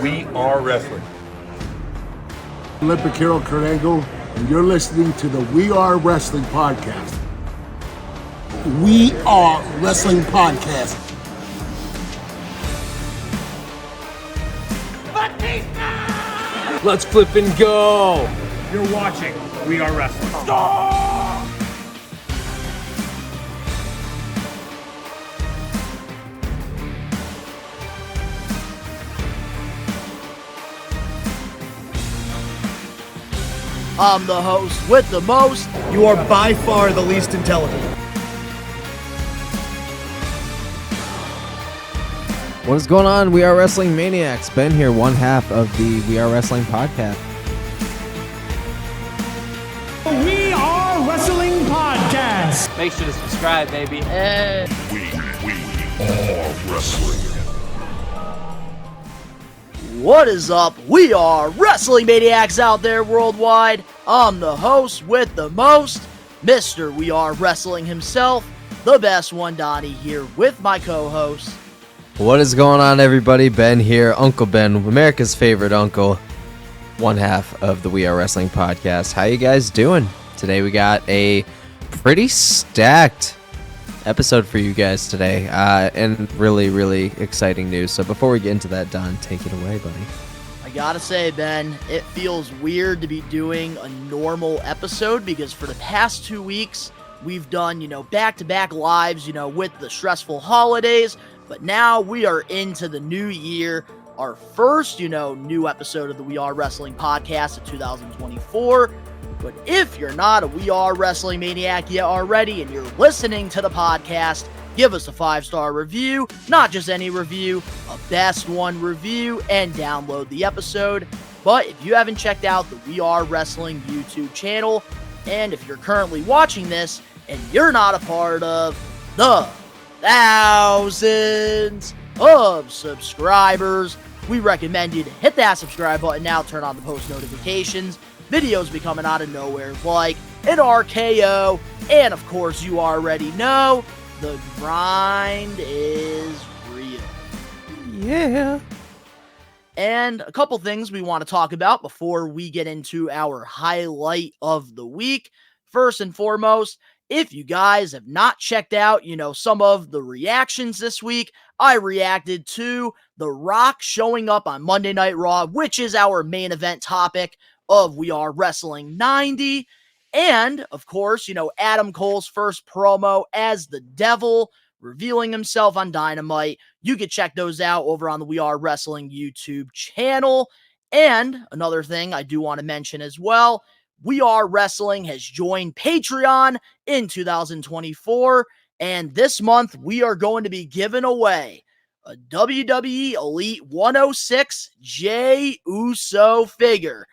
We are wrestling. Olympic hero Kurt Angle, and you're listening to the We Are Wrestling Podcast. We Are Wrestling Podcast. Let's flip and go. You're watching We Are Wrestling. I'm the host with the most. You are by far the least intelligent. What is going on? We are Wrestling Maniacs. Ben here, one half of the We Are Wrestling podcast. We Are Wrestling Podcast. Make sure to subscribe, baby. We are wrestling. What is up? We are Wrestling Maniacs out there worldwide. I'm the host with the most, Mr. We Are Wrestling himself, the best one, Donnie, here with my co-host. What is going on, everybody? Ben here, Uncle Ben, America's favorite uncle, one half of the We Are Wrestling podcast. How you guys doing? Today we got a pretty stacked episode for you guys today, and really exciting news. So before we get into that, Don, take it away, buddy. I gotta say, Ben, it feels weird to be doing a normal episode because for the past 2 weeks, we've done, back-to-back lives, with the stressful holidays, but now we are into the new year, our first, new episode of the We Are Wrestling podcast of 2024. But if you're not a We Are Wrestling Maniac yet already and you're listening to the podcast, give us a 5-star review, not just any review, a best one review, and download the episode. But if you haven't checked out the We Are Wrestling YouTube channel, and if you're currently watching this and you're not a part of the thousands of subscribers, we recommend you to hit that subscribe button now, turn on the post notifications. Videos be coming out of nowhere like an RKO, and of course you already know, the grind is real. Yeah. And a couple things we want to talk about before we get into our highlight of the week. First and foremost, if you guys have not checked out, some of the reactions this week, I reacted to The Rock showing up on Monday Night Raw, which is our main event topic of We Are Wrestling 90. And, of course, Adam Cole's first promo as the Devil, revealing himself on Dynamite. You can check those out over on the We Are Wrestling YouTube channel. And another thing I do want to mention as well, We Are Wrestling has joined Patreon in 2024. And this month, we are going to be giving away a WWE Elite 106 Jey Uso figure.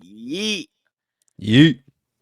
Yeet.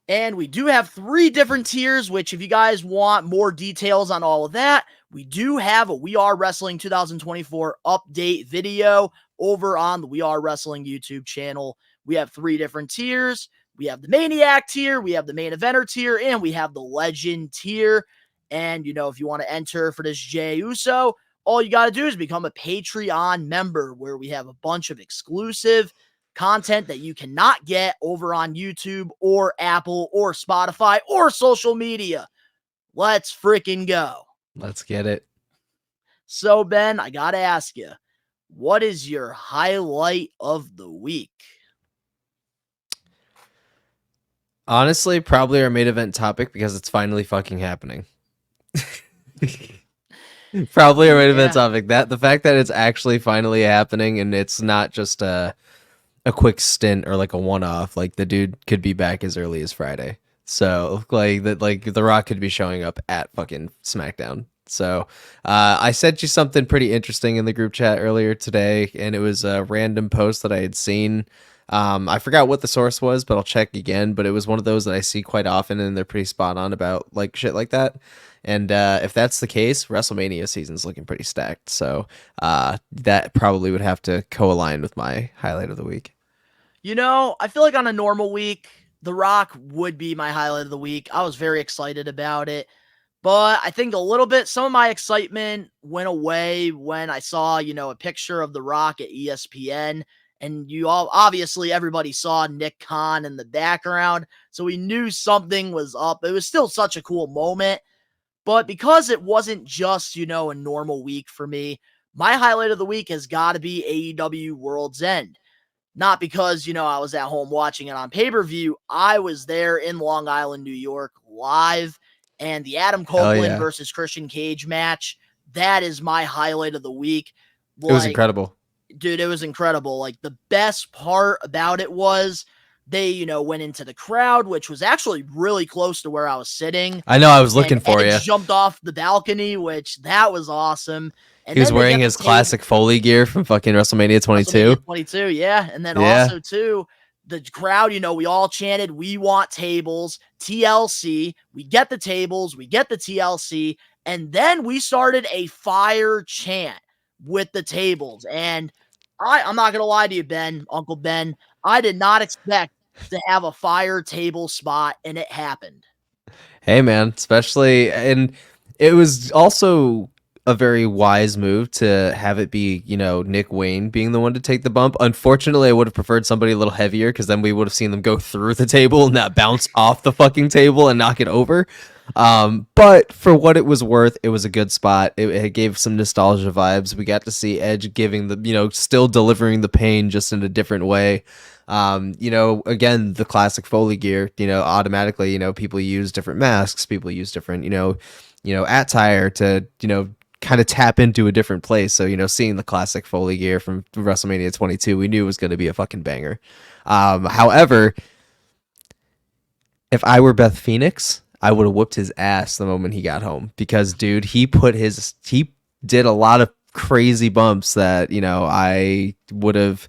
And we do have 3 different tiers, which if you guys want more details on all of that, we do have a We Are Wrestling 2024 update video over on the We Are Wrestling YouTube channel. We have 3 different tiers. We have the Maniac tier, we have the Main Eventer tier, and we have the Legend tier. And, if you want to enter for this Jey Uso, all you got to do is become a Patreon member, where we have a bunch of exclusive content that you cannot get over on YouTube or Apple or Spotify or social media. Let's freaking go. Let's get it. So, Ben, I got to ask you, what is your highlight of the week? Honestly, probably our main event topic because it's finally fucking happening. Probably our main event topic. The fact that it's actually finally happening and it's not just a quick stint or like a one-off. Like the dude could be back as early as Friday. So The Rock could be showing up at fucking SmackDown. So I sent you something pretty interesting in the group chat earlier today, and it was a random post that I had seen. I forgot what the source was, but I'll check again. But it was one of those that I see quite often, and they're pretty spot on about like shit like that. And if that's the case, WrestleMania season's looking pretty stacked. So that probably would have to co-align with my highlight of the week. I feel like on a normal week, The Rock would be my highlight of the week. I was very excited about it. But I think a little bit, some of my excitement went away when I saw, a picture of The Rock at ESPN. And obviously, everybody saw Nick Khan in the background. So we knew something was up. It was still such a cool moment. But because it wasn't just, a normal week for me, my highlight of the week has got to be AEW World's End. Not because, I was at home watching it on pay-per-view. I was there in Long Island, New York, live. And the Adam Copeland versus Christian Cage match, that is my highlight of the week. It was incredible. Dude, it was incredible. Like, the best part about it was they, went into the crowd, which was actually really close to where I was sitting. I know, I was looking for you. Jumped off the balcony, which that was awesome. And he was wearing his classic Foley gear from fucking WrestleMania 22. 22, yeah. And then also, too, the crowd, we all chanted, "We want tables, TLC." We get the tables, we get the TLC. And then we started a fire chant with the tables. And I'm not going to lie to you, Ben, Uncle Ben. I did not expect to have a fire table spot, and it happened. Hey, man, especially, and it was also a very wise move to have it be, Nick Wayne being the one to take the bump. Unfortunately, I would have preferred somebody a little heavier because then we would have seen them go through the table and not bounce off the fucking table and knock it over. But for what it was worth, it was a good spot. It gave some nostalgia vibes. We got to see Edge giving the, still delivering the pain just in a different way. Again, the classic Foley gear, automatically, people use different masks, people use different, attire to, kind of tap into a different place. So, seeing the classic Foley gear from WrestleMania 22, we knew it was going to be a fucking banger. However, if I were Beth Phoenix, I would have whooped his ass the moment he got home because, dude, he did a lot of crazy bumps that, I would have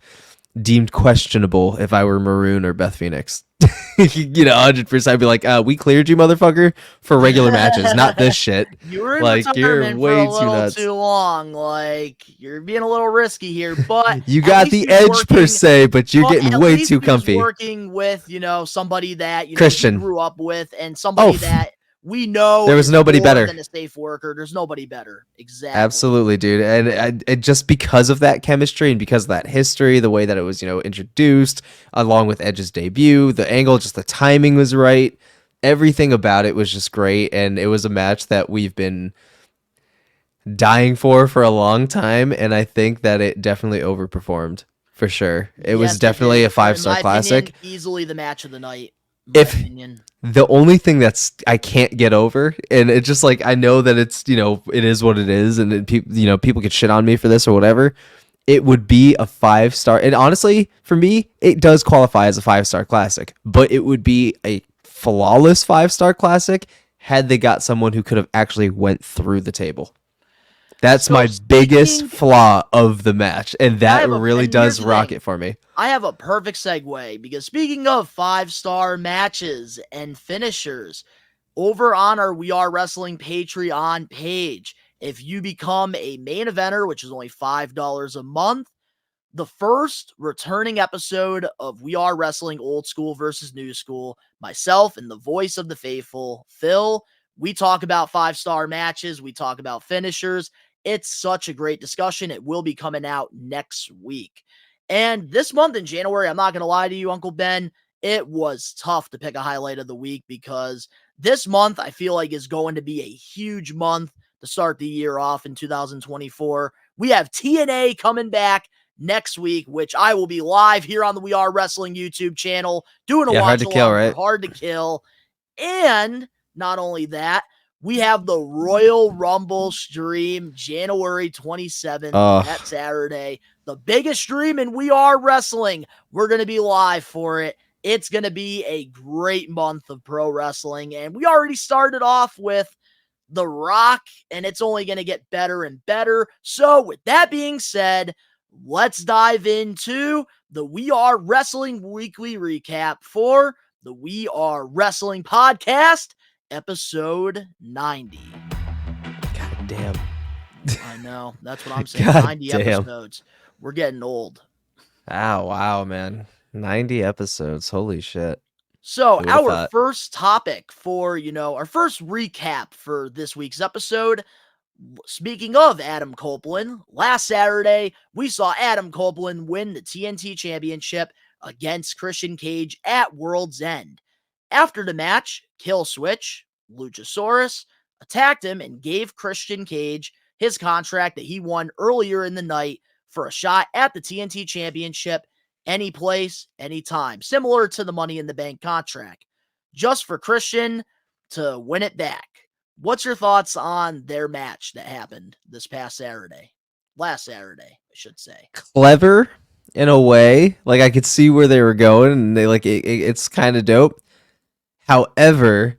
deemed questionable if I were Maroon or Beth Phoenix. 100%. I'd be like, we cleared you, motherfucker, for regular matches, not this shit. You were in like, you're way too long. Like, you're being a little risky here, but you got the edge per se, but you're getting way too comfy. Working with, somebody that Christian you grew up with and somebody that we know there was nobody better than a safe worker. There's nobody better. Exactly. Absolutely, dude. And just because of that chemistry and because of that history, the way that it was, introduced, along with Edge's debut, the angle, just the timing was right. Everything about it was just great. And it was a match that we've been dying for a long time. And I think that it definitely overperformed for sure. It was definitely a 5-star classic. Opinion, easily the match of the night. The only thing that's I can't get over, and it's just like I know that it's it is what it is, and people could shit on me for this or whatever. It would be a 5-star, and honestly, for me, it does qualify as a 5-star classic. But it would be a flawless 5-star classic had they got someone who could have actually went through the table. That's my biggest flaw of the match, and that really does rock it for me. I have a perfect segue, because speaking of 5-star matches and finishers, over on our We Are Wrestling Patreon page, if you become a main eventer, which is only $5 a month, the first returning episode of We Are Wrestling Old School versus New School, myself and the voice of the faithful, Phil, we talk about 5-star matches, we talk about finishers. It's such a great discussion. It will be coming out next week. And this month in January, I'm not going to lie to you, Uncle Ben, it was tough to pick a highlight of the week because this month I feel like is going to be a huge month to start the year off in 2024. We have TNA coming back next week, which I will be live here on the We Are Wrestling YouTube channel doing a watch Hard to kill, right? Hard to Kill. And not only that, we have the Royal Rumble stream January 27th, that Saturday. The biggest stream in We Are Wrestling. We're going to be live for it. It's going to be a great month of pro wrestling. And we already started off with The Rock, and it's only going to get better and better. So with that being said, let's dive into the We Are Wrestling Weekly Recap for the We Are Wrestling Podcast, episode 90. God damn. I know. That's what I'm saying. God 90 damn. episodes. We're getting old. Oh, wow, man. 90 episodes. Holy shit. So Who would've our thought? first topic for, our first recap for this week's episode. Speaking of Adam Copeland, last Saturday, we saw Adam Copeland win the TNT Championship against Christian Cage at World's End. After the match, Killswitch, Luchasaurus, attacked him and gave Christian Cage his contract that he won earlier in the night for a shot at the TNT Championship any place, anytime, similar to the Money in the Bank contract, just for Christian to win it back. What's your thoughts on their match that happened this past Saturday? Last Saturday, I should say. Clever in a way. Like, I could see where they were going, and they it's kind of dope. However,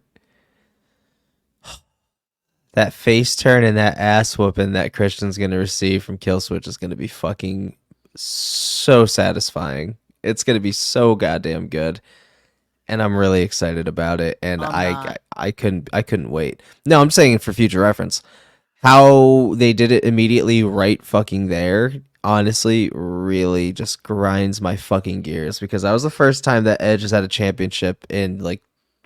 that face turn and that ass whooping that Christian's gonna receive from Killswitch is gonna be fucking so satisfying. It's gonna be so goddamn good, and I'm really excited about it. And I couldn't wait. No, I'm saying for future reference, how they did it immediately right fucking there. Honestly, really just grinds my fucking gears, because that was the first time that Edge has had a championship in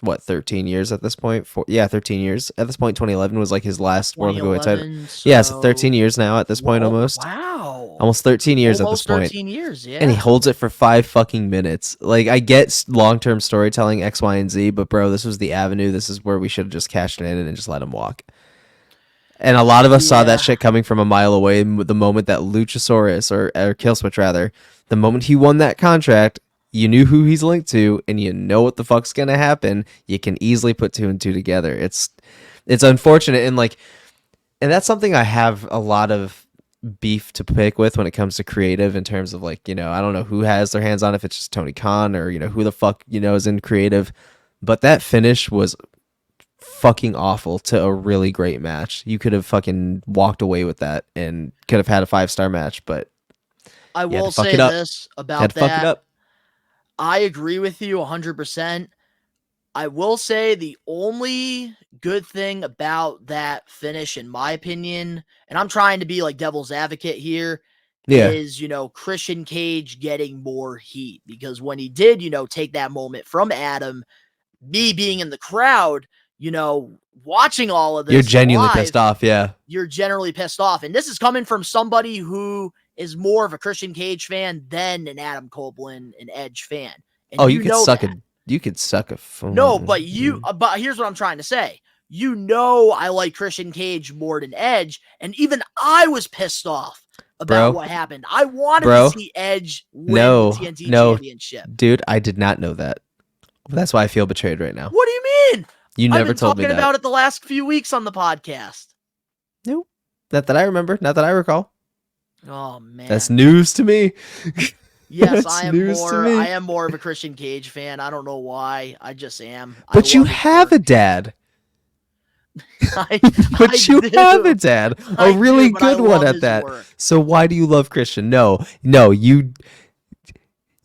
13 years at this point? 13 years. At this point, 2011 was his last World Heavyweight title. Yeah, so 13 years now at this point almost. Wow. Almost 13 years Almost at this point. 13 years, yeah. And he holds it for 5 fucking minutes. I get long-term storytelling, X, Y, and Z, but bro, this was the avenue. This is where we should have just cashed it in and just let him walk. And a lot of us saw that shit coming from a mile away. The moment that Luchasaurus, or Killswitch rather, the moment he won that contract, you knew who he's linked to, and you know what the fuck's gonna happen. You can easily put 2 and 2 together. It's unfortunate, and that's something I have a lot of beef to pick with when it comes to creative, in terms of I don't know who has their hands on it, if it's just Tony Khan or who the fuck is in creative. But that finish was fucking awful to a really great match. You could have fucking walked away with that and could have had a 5-star match, but I will say this about that. Fuck it up. I agree with you 100%. I will say the only good thing about that finish, in my opinion, and I'm trying to be devil's advocate here, is, Christian Cage getting more heat. Because when he did, take that moment from Adam, me being in the crowd, watching all of this, you're genuinely pissed off. Yeah. You're generally pissed off. And this is coming from somebody who is more of a Christian Cage fan than an Adam Copeland and Edge fan. And you could suck a phone. No, but but here's what I'm trying to say. I like Christian Cage more than Edge, and even I was pissed off about what happened. I wanted to see Edge win the TNT Championship. Dude, I did not know that. That's why I feel betrayed right now. What do you mean? You never told me that. I've been talking about it the last few weeks on the podcast. Nope. Not that I remember. Not that I recall. Oh man, that's news to me. Yes, I am more of a Christian Cage fan. I don't know why. I just am. But you have a dad. But you have a dad. A really good one at that. So why do you love Christian? No, you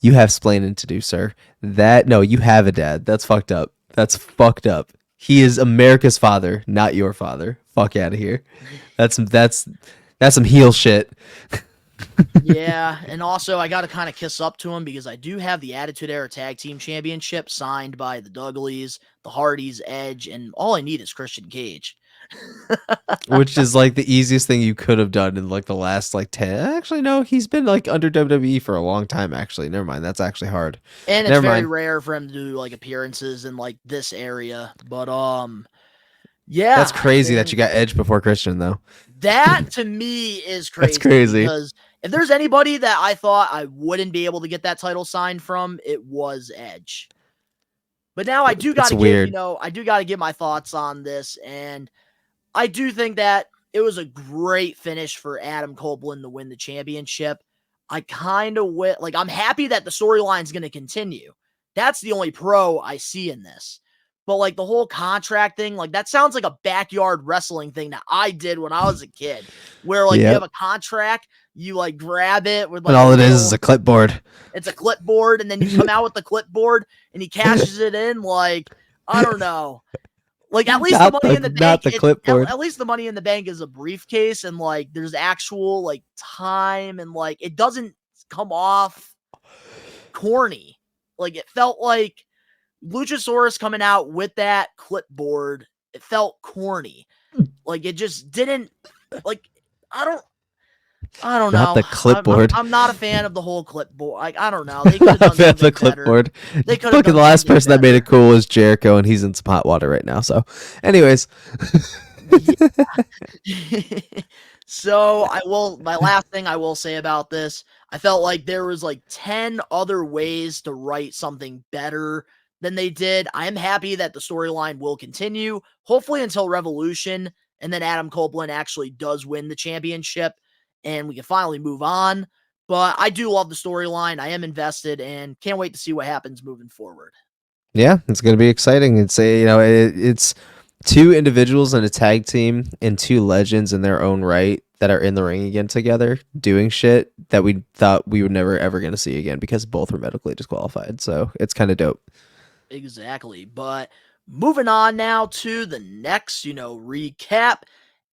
have splaining to do, sir. You have a dad. That's fucked up. That's fucked up. He is America's father, not your father. Fuck out of here. That's some heel shit. Yeah, and also I got to kind of kiss up to him, because I do have the Attitude Era Tag Team Championship signed by the Dudleys, the Hardys, Edge, and all I need is Christian Cage. Which is the easiest thing you could have done in the last 10. Actually, no, he's been under WWE for a long time. Actually, never mind. That's actually hard. And it's very rare for him to do appearances in this area. But yeah, that's crazy that you got Edge before Christian, though. That to me is crazy. That's crazy. Because if there's anybody that I thought I wouldn't be able to get that title signed from, it was Edge. But now I do got to give my thoughts on this, and I do think that it was a great finish for Adam Copeland to win the championship. I kind of I'm happy that the storyline's going to continue. That's the only pro I see in this. But the whole contract thing, that sounds like a backyard wrestling thing that I did when I was a kid, where you have a contract, you grab it with and all it is a clipboard. It's a clipboard, and then you come out with the clipboard and he cashes it in. I don't know. At least the money in the bank, not the clipboard. At least the money in the bank is a briefcase, and there's actual time, and it doesn't come off corny. It felt Luchasaurus coming out with that clipboard, it felt corny. Like it just didn't like I don't Not know. the clipboard. I'm not a fan of the whole clipboard. Like I don't know. They could have done Fan of something the clipboard. better. They could have Fucking done the last something person that made it better. cool was Jericho, and he's in some hot water right now. So, anyways, So my last thing I will say about this, I felt like there was like 10 other ways to write something better than they did. I am happy that the storyline will continue, hopefully until Revolution, and then Adam Copeland actually does win the championship and we can finally move on. But I do love the storyline. I am invested and can't wait to see what happens moving forward. yeah, it's gonna be exciting. It's two individuals in a tag team and two legends in their own right that are in the ring again together doing shit that we thought we were never ever gonna see again because both were medically disqualified. So it's kind of dope. Exactly. But moving on now to the next, recap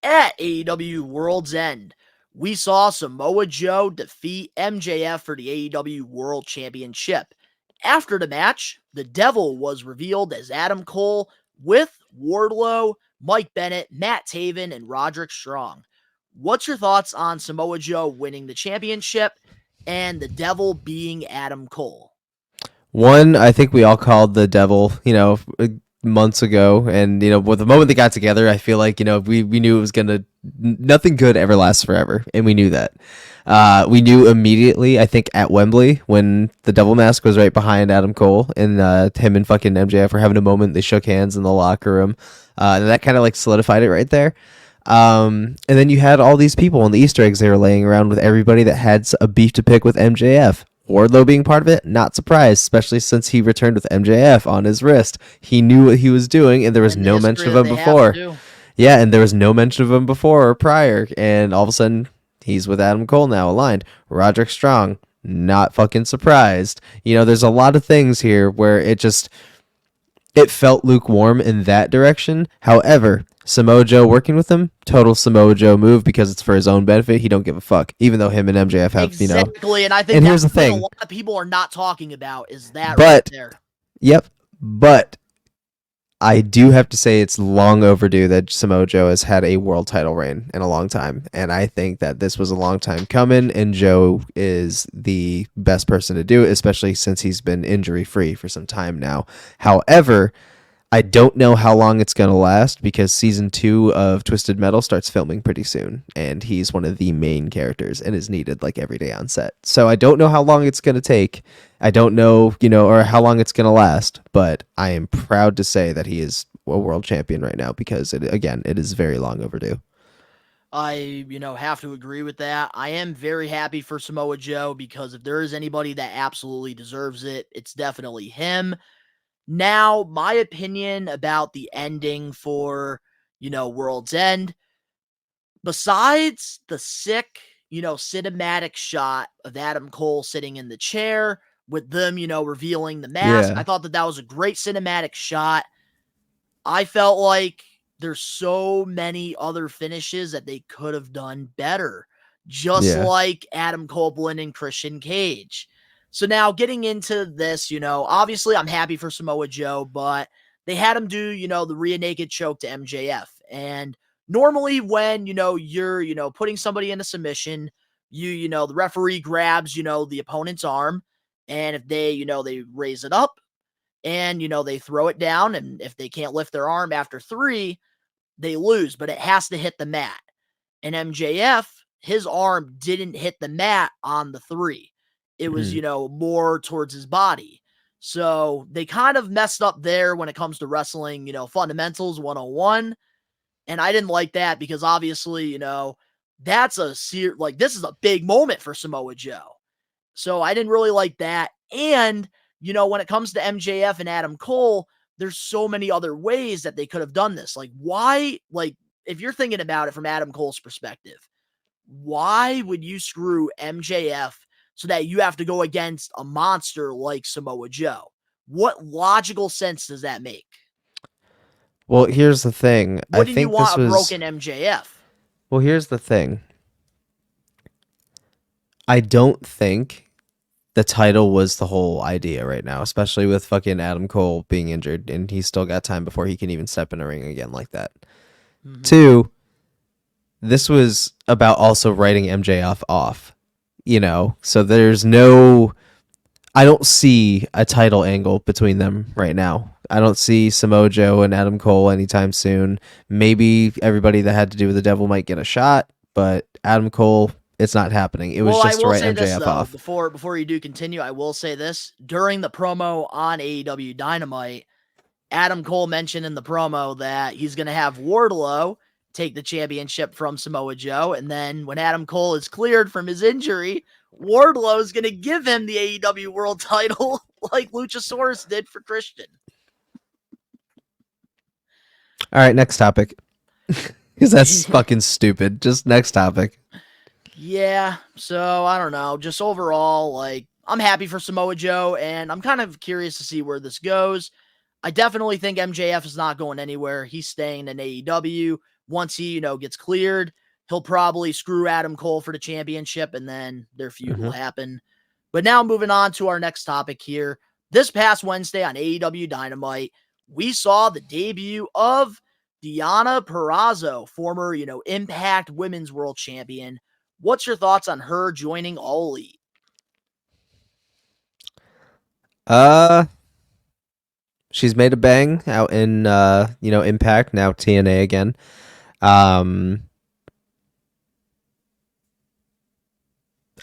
at AEW World's End. We saw Samoa Joe defeat MJF for the AEW World Championship. After the match, the Devil was revealed as Adam Cole with Wardlow, Mike Bennett, Matt Taven, and Roderick Strong. What's your thoughts on Samoa Joe winning the championship and the Devil being Adam Cole? One, I think we all called the Devil, months ago, and with the moment they got together, I feel like we knew it was gonna nothing good ever lasts forever, and we knew that. We knew immediately, I think, at Wembley when the Devil mask was right behind Adam Cole, and him and fucking MJF were having a moment. They shook hands in the locker room, and that kind of like solidified it right there. And then you had all these people and the Easter eggs they were laying around with everybody that had a beef to pick with MJF. Wardlow being part of it, not surprised, especially since he returned with MJF on his wrist. He knew what he was doing, and there was no mention of him before. Yeah, and there was no mention of him before or prior, and all of a sudden, he's with Adam Cole now, aligned. Roderick Strong, not fucking surprised. There's a lot of things here where it felt lukewarm in that direction. However, Samoa Joe working with him, total Samoa Joe move because it's for his own benefit. He don't give a fuck, even though him and MJF have, Exactly, and I think here's the thing. A lot of people are not talking about is that right there. Yep, but I do have to say it's long overdue that Samoa Joe has had a world title reign in a long time, and I think that this was a long time coming, and Joe is the best person to do it, especially since he's been injury-free for some time now. However, I don't know how long it's going to last because season 2 of Twisted Metal starts filming pretty soon, and he's one of the main characters and is needed like every day on set. So I don't know how long it's going to take. I don't know, or how long it's going to last, but I am proud to say that he is a world champion right now because it is very long overdue. I, have to agree with that. I am very happy for Samoa Joe because if there is anybody that absolutely deserves it, it's definitely him. Now, my opinion about the ending for, World's End, besides the sick, cinematic shot of Adam Cole sitting in the chair with them, revealing the mask, I thought that was a great cinematic shot. I felt like there's so many other finishes that they could have done better, just like Adam Copeland and Christian Cage. So now getting into this, obviously I'm happy for Samoa Joe, but they had him do, the rear naked choke to MJF. And normally when, you're, putting somebody in a submission, the referee grabs, the opponent's arm. And if they, they raise it up and, they throw it down. And if they can't lift their arm after 3, they lose, but it has to hit the mat. And MJF, his arm didn't hit the mat on the 3. It was, more towards his body. So they kind of messed up there when it comes to wrestling, fundamentals 101. And I didn't like that because obviously, that's this is a big moment for Samoa Joe. So I didn't really like that. And, when it comes to MJF and Adam Cole, there's so many other ways that they could have done this. Like, why, if you're thinking about it from Adam Cole's perspective, why would you screw MJF so that you have to go against a monster like Samoa Joe? What logical sense does that make? Well, here's the thing. What do you want a broken MJF? Well, here's the thing. I don't think the title was the whole idea right now, especially with fucking Adam Cole being injured, and he's still got time before he can even step in a ring again like that. Mm-hmm. 2, this was about also writing MJF off, so there's no, I don't see a title angle between them right now. I don't see Samoa Joe and Adam Cole anytime soon. Maybe everybody that had to do with the devil might get a shot, but Adam Cole, it's not happening. It was just to write MJF off. Before you do continue, I will say this. During the promo on AEW Dynamite, Adam Cole mentioned in the promo that he's going to have Wardlow take the championship from Samoa Joe, and then when Adam Cole is cleared from his injury, Wardlow is going to give him the AEW World Title like Luchasaurus did for Christian. All right, next topic. Because that's fucking stupid. Just next topic. Yeah, so I don't know. Just overall, like, I'm happy for Samoa Joe, and I'm kind of curious to see where this goes. I definitely think MJF is not going anywhere. He's staying in AEW. Once he, gets cleared, he'll probably screw Adam Cole for the championship, and then their feud will happen. But now moving on to our next topic here. This past Wednesday on AEW Dynamite, we saw the debut of Deonna Purrazzo, former, Impact Women's World Champion. What's your thoughts on her joining All Elite? She's made a bang out in, Impact, now TNA again. I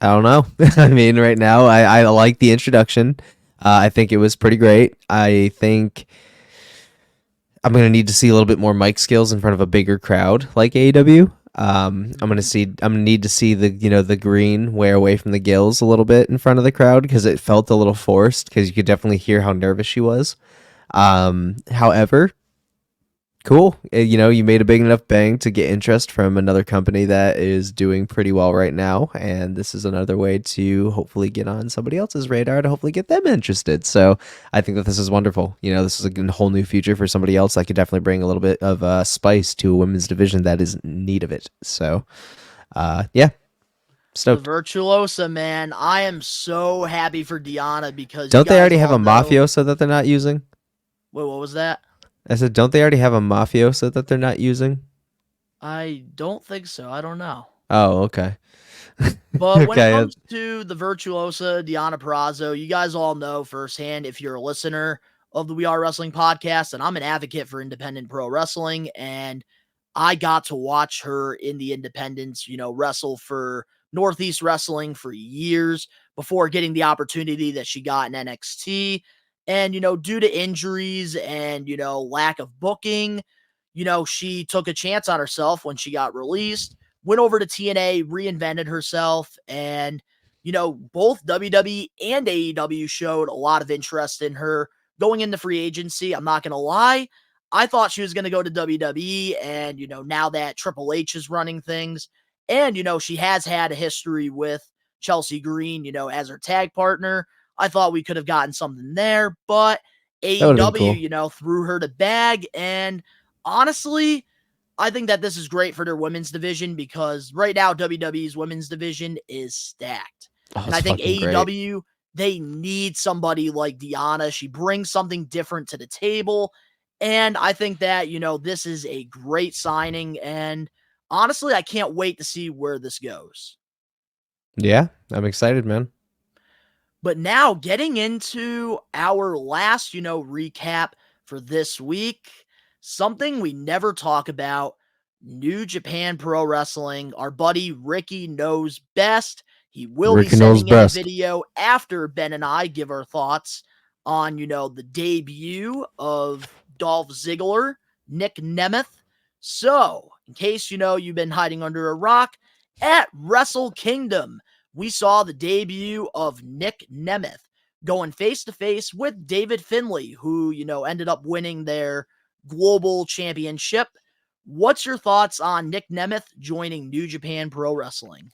don't know. I mean, right now, I like the introduction. I think it was pretty great. I think I'm going to need to see a little bit more mic skills in front of a bigger crowd like AEW. I'm going to need to see the, the green wear away from the gills a little bit in front of the crowd because it felt a little forced because you could definitely hear how nervous she was. However, cool. You made a big enough bang to get interest from another company that is doing pretty well right now. And this is another way to hopefully get on somebody else's radar to hopefully get them interested. So I think that this is wonderful. This is a whole new future for somebody else that could definitely bring a little bit of spice to a women's division that is in need of it. So, yeah. Stoked. The Virtuosa, man. I am so happy for Deonna because don't they already have a mafiosa that they're not using? Wait, what was that? I said, don't they already have a mafiosa that they're not using? I don't think so. I don't know. Oh, okay. But when it comes to the Virtuosa, Deonna Purrazzo, you guys all know firsthand, if you're a listener of the We Are Wrestling podcast, and I'm an advocate for independent pro wrestling, and I got to watch her in the independents, wrestle for Northeast Wrestling for years before getting the opportunity that she got in NXT. And, due to injuries and, lack of booking, she took a chance on herself when she got released, went over to TNA, reinvented herself, and, both WWE and AEW showed a lot of interest in her going into free agency. I'm not going to lie. I thought she was going to go to WWE, and, now that Triple H is running things, and, she has had a history with Chelsea Green, as her tag partner, I thought we could have gotten something there, but AEW, cool. Threw her to bag. And honestly, I think that this is great for their women's division because right now WWE's women's division is stacked. And I think AEW, great. They need somebody like Deonna. She brings something different to the table. And I think that, this is a great signing. And honestly, I can't wait to see where this goes. Yeah, I'm excited, man. But now getting into our last, recap for this week, something we never talk about, New Japan Pro Wrestling. Our buddy Ricky knows best. He will be sending in a video after Ben and I give our thoughts on, the debut of Dolph Ziggler, Nick Nemeth. So, in case, you've been hiding under a rock, at Wrestle Kingdom, we saw the debut of Nick Nemeth going face-to-face with David Finlay, who, ended up winning their global championship. What's your thoughts on Nick Nemeth joining New Japan Pro Wrestling?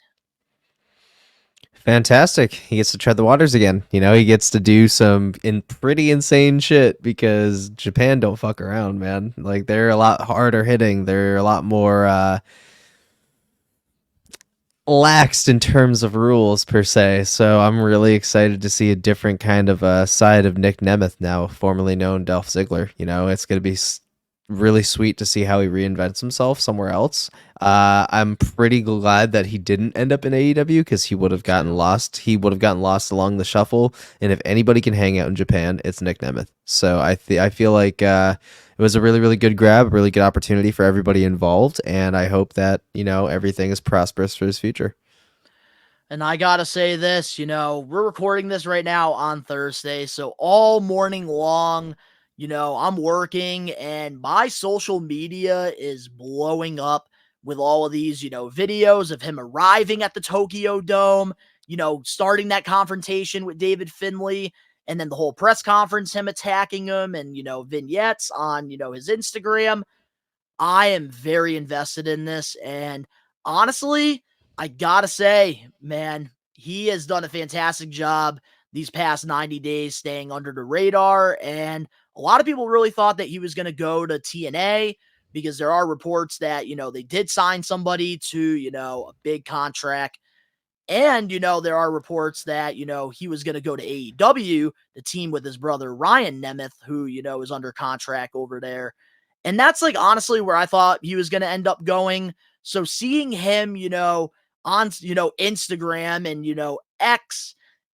Fantastic. He gets to tread the waters again. He gets to do some pretty insane shit because Japan don't fuck around, man. Like, they're a lot harder hitting. They're a lot more... laxed in terms of rules per se, so I'm really excited to see a different kind of side of Nick Nemeth now, formerly known DOLPH ZIGGLER. You know, it's going to be really sweet to see how he reinvents himself somewhere else. I'm pretty glad that he didn't end up in AEW because he would have gotten lost. He would have gotten lost along the shuffle, and if anybody can hang out in Japan, it's Nick Nemeth. So I feel like it was a really, really good grab, a really good opportunity for everybody involved, and I hope that, you know, everything is prosperous for his future. And I gotta say this, you know, we're recording this right now on Thursday, so all morning long, you know, I'm working and my social media is blowing up with all of these, you know, videos of him arriving at the Tokyo Dome, you know, starting that confrontation with David Finlay, and then the whole press conference, him attacking him, and, you know, vignettes on, you know, his Instagram. I am very invested in this, and honestly, I gotta say, man, he has done a fantastic job these past 90 days staying under the radar, and a lot of people really thought that he was going to go to TNA because there are reports that, you know, they did sign somebody to, you know, a big contract. And, you know, there are reports that, you know, he was going to go to AEW, the team with his brother Ryan Nemeth, who, you know, is under contract over there. And that's like honestly where I thought he was going to end up going. So seeing him, you know, on, you know, Instagram and, you know, X,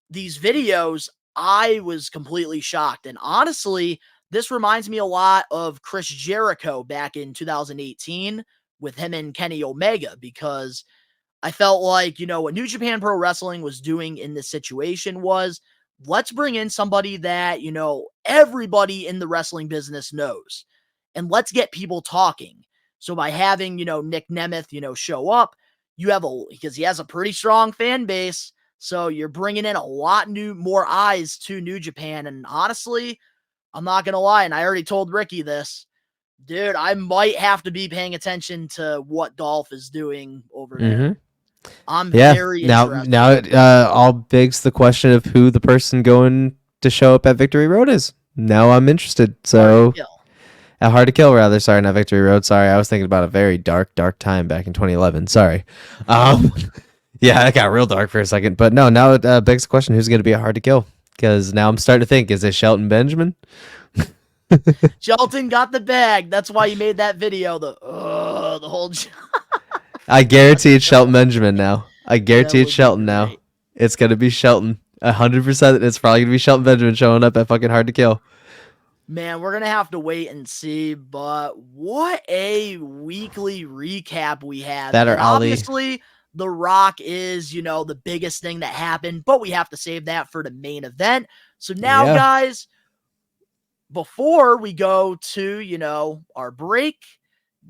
these videos, I was completely shocked. And honestly, this reminds me a lot of Chris Jericho back in 2018 with him and Kenny Omega, because I felt like, you know, what New Japan Pro Wrestling was doing in this situation was, let's bring in somebody that, you know, everybody in the wrestling business knows, and let's get people talking. So by having, you know, Nick Nemeth, you know, show up, you have because he has a pretty strong fan base. So you're bringing in a lot more eyes to New Japan. And honestly, I'm not going to lie. And I already told Ricky this, dude, I might have to be paying attention to what Dolph is doing over there. I'm very interested. Now it all begs the question of who the person going to show up at Victory Road is. Now I'm interested. So Hard to Kill, rather. Sorry, not Victory Road. Sorry, I was thinking about a very dark time back in 2011. Sorry. Yeah, that got real dark for a second. But no, now it begs the question, who's going to be a Hard to Kill? Because now I'm starting to think, is it Shelton Benjamin? Shelton got the bag. That's why he made that video. The whole. I guarantee it's Shelton Benjamin now. I guarantee it's Shelton now. It's going to be Shelton. 100%. It's probably going to be Shelton Benjamin showing up at fucking Hard to Kill. Man, we're going to have to wait and see. But what a weekly recap we have. That or Ali. Obviously, The Rock is, you know, the biggest thing that happened, but we have to save that for the main event. So now, guys, before we go to, you know, our break,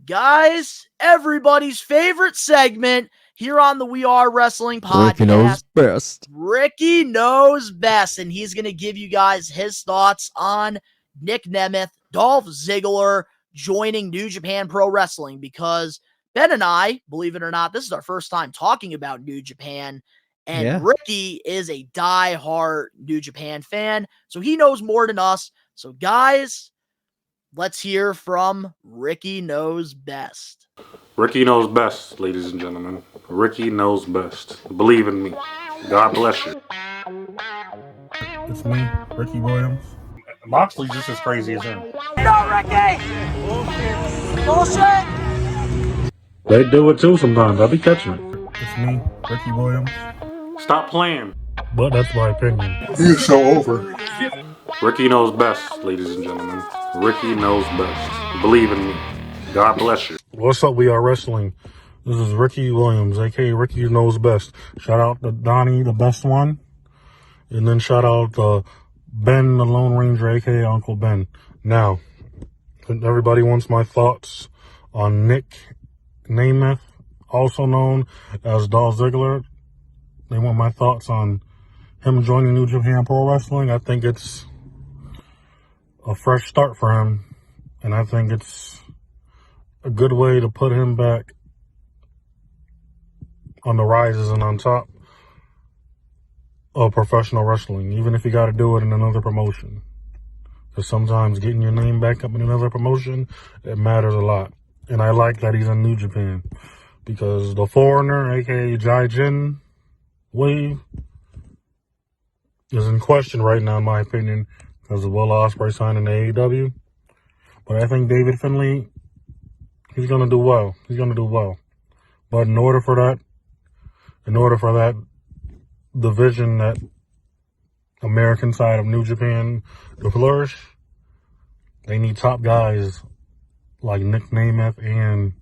guys, everybody's favorite segment here on the We Are Wrestling podcast. Ricky knows best. Ricky knows best, and he's going to give you guys his thoughts on Nick Nemeth, Dolph Ziggler joining New Japan Pro Wrestling, because Ben and I, believe it or not, this is our first time talking about New Japan, and Ricky is a die-hard New Japan fan, so he knows more than us. So, guys, let's hear from Ricky Knows Best. Ricky knows best, ladies and gentlemen. Ricky knows best. Believe in me. God bless you. It's me, Ricky Williams. Moxley's just as crazy as him. No, Ricky! Bullshit! They do it too sometimes. I'll be catching it. It's me, Ricky Williams. Stop playing. But that's my opinion. He's so over. Ricky knows best, ladies and gentlemen. Ricky knows best. Believe in me. God bless you. What's up, We Are Wrestling? This is Ricky Williams, aka Ricky Knows Best. Shout out to Donnie, the best one. And then shout out to Ben, the Lone Ranger, aka Uncle Ben. Now, everybody wants my thoughts on Nick Nemeth, also known as Dolph Ziggler. They want my thoughts on him joining New Japan Pro Wrestling. I think it's a fresh start for him, and I think it's a good way to put him back on the rises and on top of professional wrestling, even if you got to do it in another promotion. Because sometimes getting your name back up in another promotion, it matters a lot. And I like that he's in New Japan. because the foreigner, aka Jai Jin wave, is in question right now, in my opinion, because of Will Ospreay signing to AEW. But I think David Finlay, he's gonna do well. He's gonna do well. But in order for that division, that American side of New Japan to flourish, they need top guys like Nick Nemeth and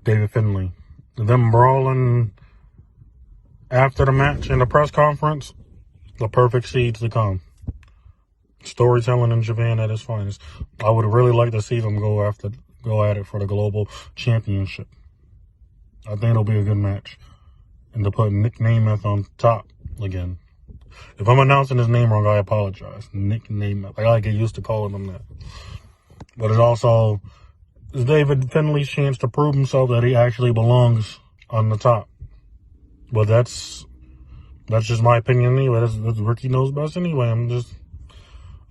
David Finlay. Them brawling after the match in the press conference, the perfect seeds to come. Storytelling in Japan at its finest. I would really like to see them go at it for the global championship. I think it'll be a good match. And to put Nick Nemeth on top again. If I'm announcing his name wrong, I apologize. Nick Nemeth. I gotta get used to calling him that. But it also is David Finlay's chance to prove himself that he actually belongs on the top. But that's just my opinion anyway. That's Ricky knows best anyway.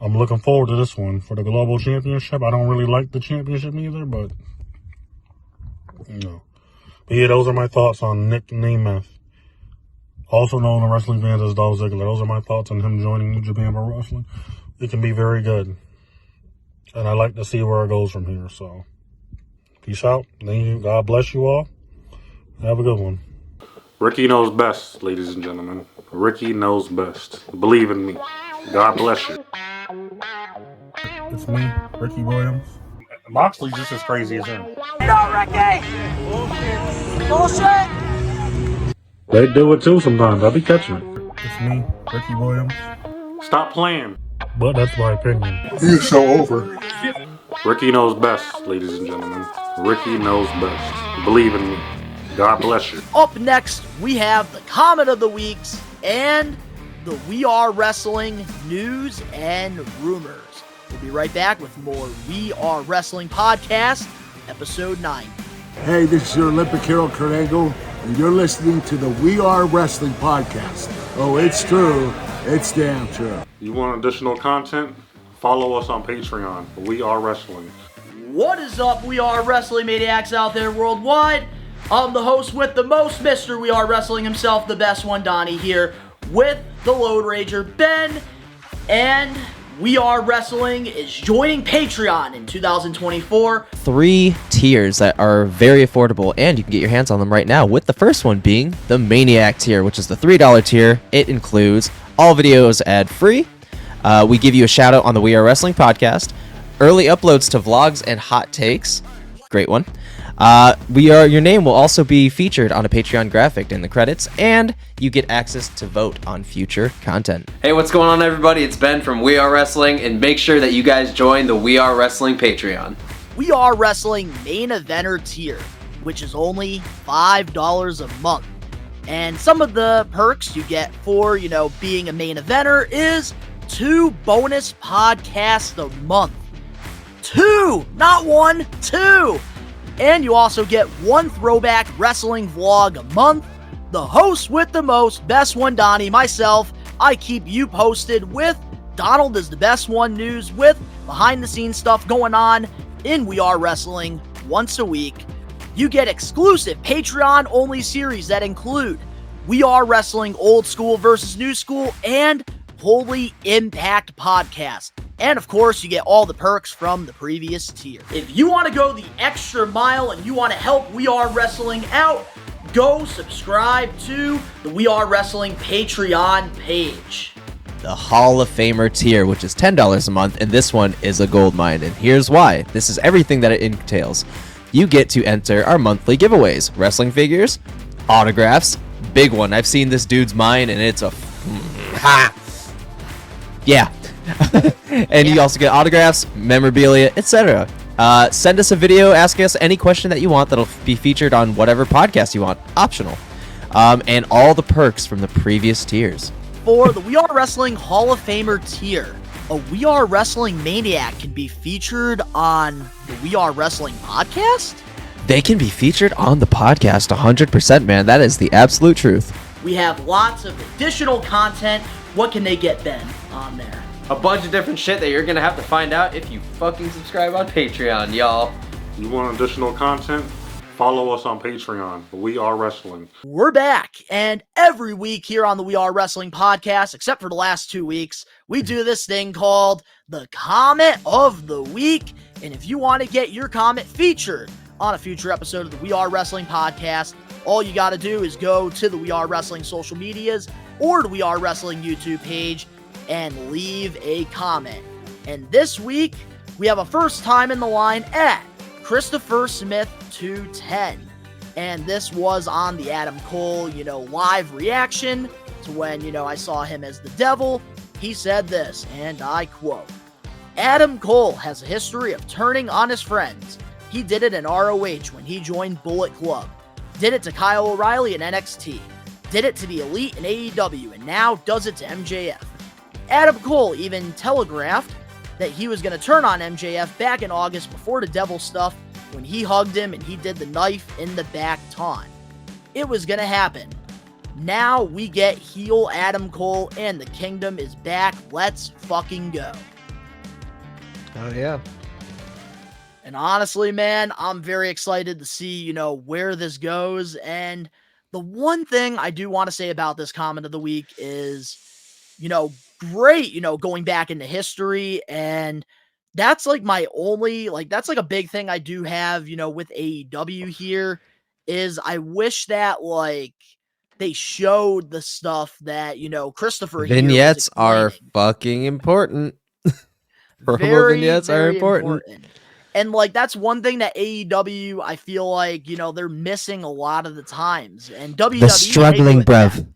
I'm looking forward to this one for the global championship. I don't really like the championship either, but no. But yeah, those are my thoughts on Nick Nemeth, also known in wrestling fans as Dolph Ziggler. Those are my thoughts on him joining New Japan Pro Wrestling. It can be very good, and I like to see where it goes from here. So, peace out. Thank you. God bless you all. Have a good one. Ricky knows best, ladies and gentlemen. Ricky knows best. Believe in me. God bless you. It's me, Ricky Williams. Moxley's just as crazy as him. No, Ricky! Bullshit! They do it too sometimes. I'll be catching it. It's me, Ricky Williams. Stop playing. But that's my opinion. He's so over. Ricky knows best, ladies and gentlemen. Ricky knows best. Believe in me. God bless you. Up next, we have the Comment of the Weeks and the We Are Wrestling news and rumors. We'll be right back with more We Are Wrestling Podcast, Episode 9. Hey, this is your Olympic hero, Kurt Angle, and you're listening to the We Are Wrestling Podcast. Oh, it's true. It's damn true. You want additional content? Follow us on Patreon. We Are Wrestling. What is up, We Are Wrestling Maniacs out there worldwide? I'm the host with the most, Mr. We Are Wrestling himself, the best one, Donnie, here with the Load Rager, Ben, and We Are Wrestling is joining Patreon in 2024. 3 tiers that are very affordable, and you can get your hands on them right now, with the first one being the Maniac tier, which is the $3 tier. It includes all videos ad-free. We give you a shout out on the We Are Wrestling podcast, early uploads to vlogs and hot takes. Great one. Your name will also be featured on a Patreon graphic in the credits, and you get access to vote on future content. Hey, what's going on, everybody? It's Ben from We Are Wrestling, and make sure that you guys join the We Are Wrestling Patreon. We Are Wrestling Main Eventer tier, which is only $5 a month. And some of the perks you get for, being a main eventer is 2 bonus podcasts a month. 2! Not 1, 2! And you also get 1 throwback wrestling vlog a month. The host with the most, best one, Donnie, myself. I keep you posted with Donald is the best one news with behind the scenes stuff going on in We Are Wrestling once a week. You get exclusive Patreon only series that include We Are Wrestling Old School versus New School and Holy Impact podcast. And of course, you get all the perks from the previous tier. If you want to go the extra mile and you want to help We Are Wrestling out, go subscribe to the We Are Wrestling Patreon page. The Hall of Famer tier, which is $10 a month, and this one is a gold mine, and here's why. This is everything that it entails. You get to enter our monthly giveaways. Wrestling figures, autographs, big one. I've seen this dude's mine, and it's a... Yeah. And you also get autographs, memorabilia, etc. Send us a video, ask us any question that you want that'll be featured on whatever podcast you want. Optional. And all the perks from the previous tiers. For the We Are Wrestling Hall of Famer tier, a We Are Wrestling Maniac can be featured on the We Are Wrestling podcast? They can be featured on the podcast 100%, man. That is the absolute truth. We have lots of additional content. What can they get, Ben, on there? A bunch of different shit that you're gonna have to find out if you fucking subscribe on Patreon, y'all. You want additional content? follow us on Patreon. We Are Wrestling. We're back, and every week here on the We Are Wrestling podcast, except for the last 2 weeks, we do this thing called the Comment of the Week. And if you want to get your comment featured on a future episode of the We Are Wrestling podcast, all you got to do is go to the We Are Wrestling social medias or the We Are Wrestling YouTube page and leave a comment. And this week, we have a first time in the line at Christopher Smith 210. And this was on the Adam Cole, live reaction to when, I saw him as the devil. He said this, and I quote, "Adam Cole has a history of turning on his friends. He did it in ROH when he joined Bullet Club. Did it to Kyle O'Reilly in NXT. Did it to the Elite in AEW, and now does it to MJF. Adam Cole even telegraphed that he was going to turn on MJF back in August before the devil stuff when he hugged him and he did the knife in the back taunt. It was going to happen. Now we get heel Adam Cole and the kingdom is back. Let's fucking go." Oh, yeah. And honestly, man, I'm very excited to see, where this goes. And the one thing I do want to say about this comment of the week is, great, going back into history. And that's like my only, that's like a big thing I do have, with AEW here is I wish that they showed the stuff that, Christopher here was Vignettes are explaining. fucking important. Promo Very, vignettes are very important. And that's one thing that AEW, I feel like, they're missing a lot of the times. And WWE, The struggling bruv.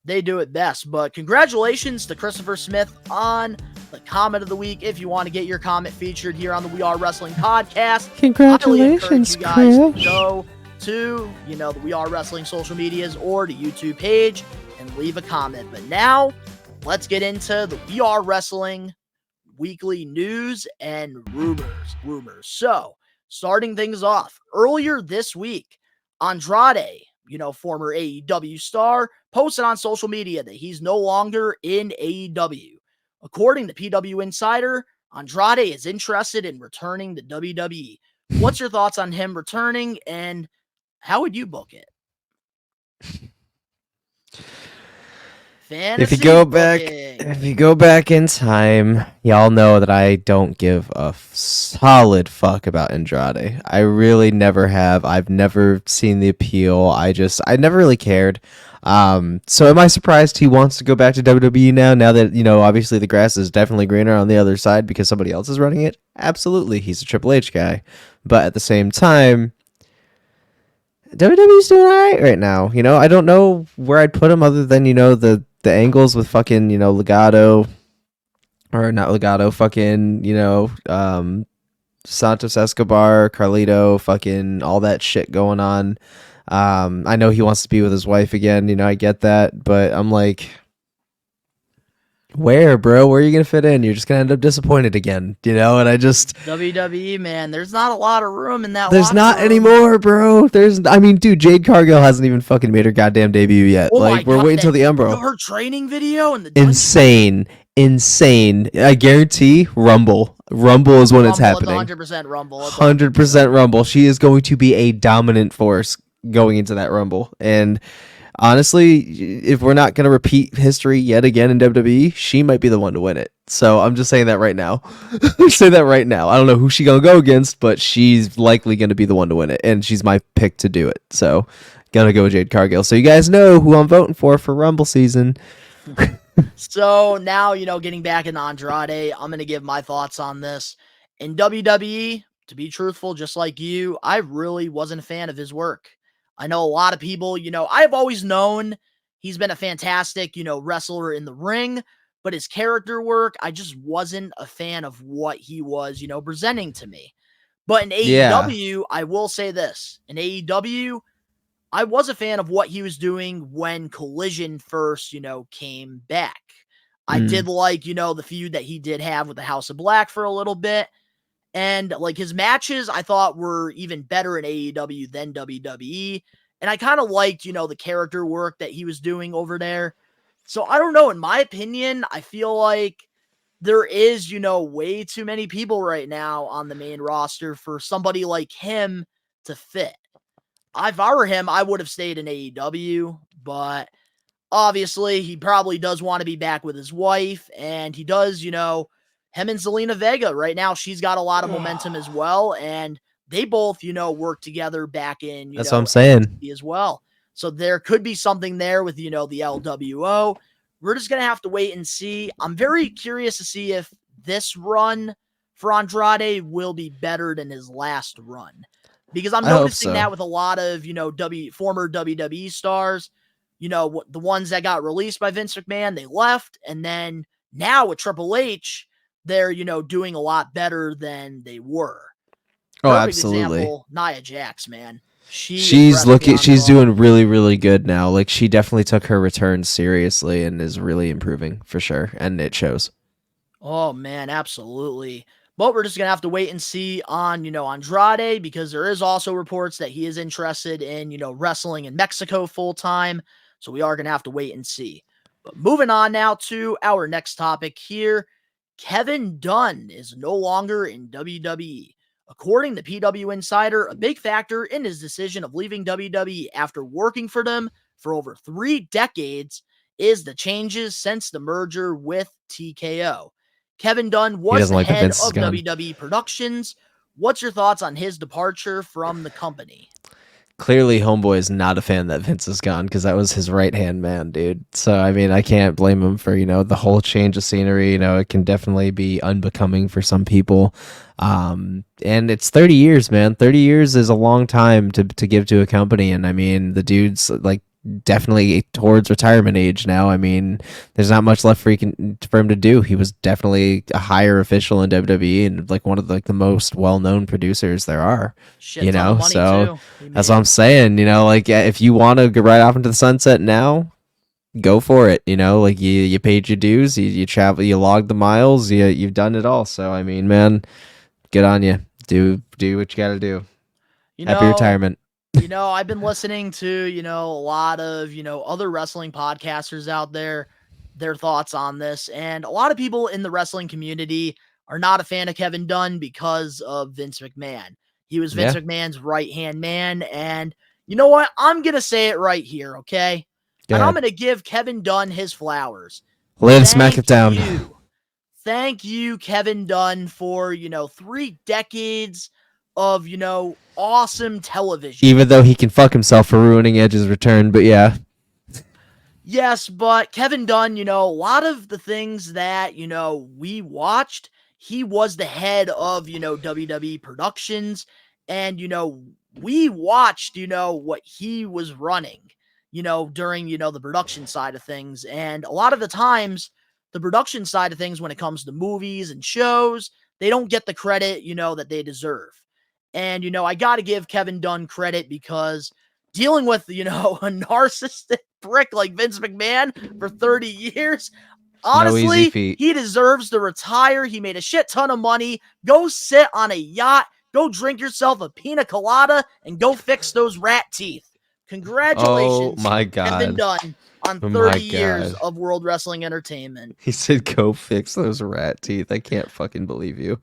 They do it best. But congratulations to Christopher Smith on the comment of the week. If you want to get your comment featured here on the We Are Wrestling podcast, Congratulations, I highly encourage you guys Chris. to go to, the We Are Wrestling social medias or the YouTube page and leave a comment. But now, let's get into the We Are Wrestling weekly news and rumors. So, starting things off, earlier this week, Andrade, former AEW star, posted on social media that he's no longer in AEW. According to PW Insider, Andrade is interested in returning to WWE. What's your thoughts on him returning, and how would you book it? If you go back in time, y'all know that I don't give a solid fuck about Andrade. I really never have. I've never seen the appeal. I never really cared. So am I surprised he wants to go back to WWE now that, obviously the grass is definitely greener on the other side because somebody else is running it? Absolutely. He's a Triple H guy. But at the same time, WWE's doing alright right now. I don't know where I'd put him other than, the angles with fucking, Legato, or not Legato, fucking, Santos Escobar, Carlito, fucking all that shit going on. I know he wants to be with his wife again, I get that, but I'm like, where, bro? Where are you gonna fit in? You're just gonna end up disappointed again, and I just WWE, man, there's not a lot of room in that. There's not room anymore, bro. Dude, Jade Cargill hasn't even fucking made her goddamn debut yet. Oh we're waiting till the Umbro. Her training video and the Insane. I guarantee Rumble is when it's happening. 100% Rumble. 100% Rumble. She is going to be a dominant force going into that Rumble. And honestly, if we're not going to repeat history yet again in WWE, she might be the one to win it. So I'm just saying that right now. Say that right now. I don't know who she going to go against, but she's likely going to be the one to win it. And she's my pick to do it. So gonna go with Jade Cargill. So you guys know who I'm voting for Rumble season. So now, getting back in Andrade, I'm going to give my thoughts on this. In WWE, to be truthful, just like you, I really wasn't a fan of his work. I know a lot of people, I've always known he's been a fantastic, wrestler in the ring, but his character work, I just wasn't a fan of what he was, presenting to me. But in AEW, I will say this. In AEW, I was a fan of what he was doing when Collision first, came back. I did like, the feud that he did have with the House of Black for a little bit. And his matches I thought were even better in AEW than WWE. And I kind of liked, the character work that he was doing over there. So I don't know. In my opinion, I feel like there is, way too many people right now on the main roster for somebody like him to fit. If I were him, I would have stayed in AEW, but obviously he probably does want to be back with his wife, and he does, him and Zelina Vega right now, she's got a lot of momentum as well, and they both, work together back in, That's what I'm saying. NXT as well. So there could be something there with, the LWO. We're just going to have to wait and see. I'm very curious to see if this run for Andrade will be better than his last run. Because I'm noticing that with a lot of, former WWE stars, the ones that got released by Vince McMahon, they left. And then now with Triple H, they're, doing a lot better than they were. Oh, Perfect absolutely. Example, Nia Jax, man. She's doing really, really good now. Like, she definitely took her return seriously and is really improving for sure. And it shows. Oh, man, absolutely. But we're just going to have to wait and see on, Andrade, because there is also reports that he is interested in, wrestling in Mexico full time. So we are going to have to wait and see. But moving on now to our next topic here. Kevin Dunn is no longer in WWE. According to PW Insider, a big factor in his decision of leaving WWE after working for them for over 3 decades is the changes since the merger with TKO. Kevin Dunn was the head of WWE Productions. What's your thoughts on his departure from the company? Clearly, Homeboy is not a fan that Vince is gone because that was his right-hand man, dude. So, I mean, I can't blame him for, the whole change of scenery. It can definitely be unbecoming for some people. And it's 30 years, man. 30 years is a long time to give to a company. And, I mean, the dude's, like, definitely towards retirement age now. I mean, there's not much left for him to do. He was definitely a higher official in WWE and like one of the most well-known producers there are. Shit ton of money too. That's what I'm saying. If you want to go right off into the sunset now, go for it. You paid your dues, you travel, you logged the miles, you've done it all. So I mean, man, good on you. Do what you got to do. Happy retirement. I've been listening to, a lot of, other wrestling podcasters out there, their thoughts on this. And a lot of people in the wrestling community are not a fan of Kevin Dunn because of Vince McMahon. He was Vince McMahon's right-hand man. And you know what? I'm going to say it right here, okay? I'm going to give Kevin Dunn his flowers. Smack it down. Thank you, Kevin Dunn, for, 3 decades of, awesome television. Even though he can fuck himself for ruining Edge's return, but yeah. Yes, but Kevin Dunn, a lot of the things that, we watched, he was the head of, WWE Productions, and, we watched, what he was running, during, the production side of things. And a lot of the times, the production side of things, when it comes to movies and shows, they don't get the credit, that they deserve. And, I got to give Kevin Dunn credit because dealing with, a narcissistic prick like Vince McMahon for 30 years, honestly, he deserves to retire. He made a shit ton of money. Go sit on a yacht, go drink yourself a pina colada, and go fix those rat teeth. Congratulations, oh my God. Kevin Dunn, on 30 years of World Wrestling Entertainment. He said, go fix those rat teeth. I can't fucking believe you.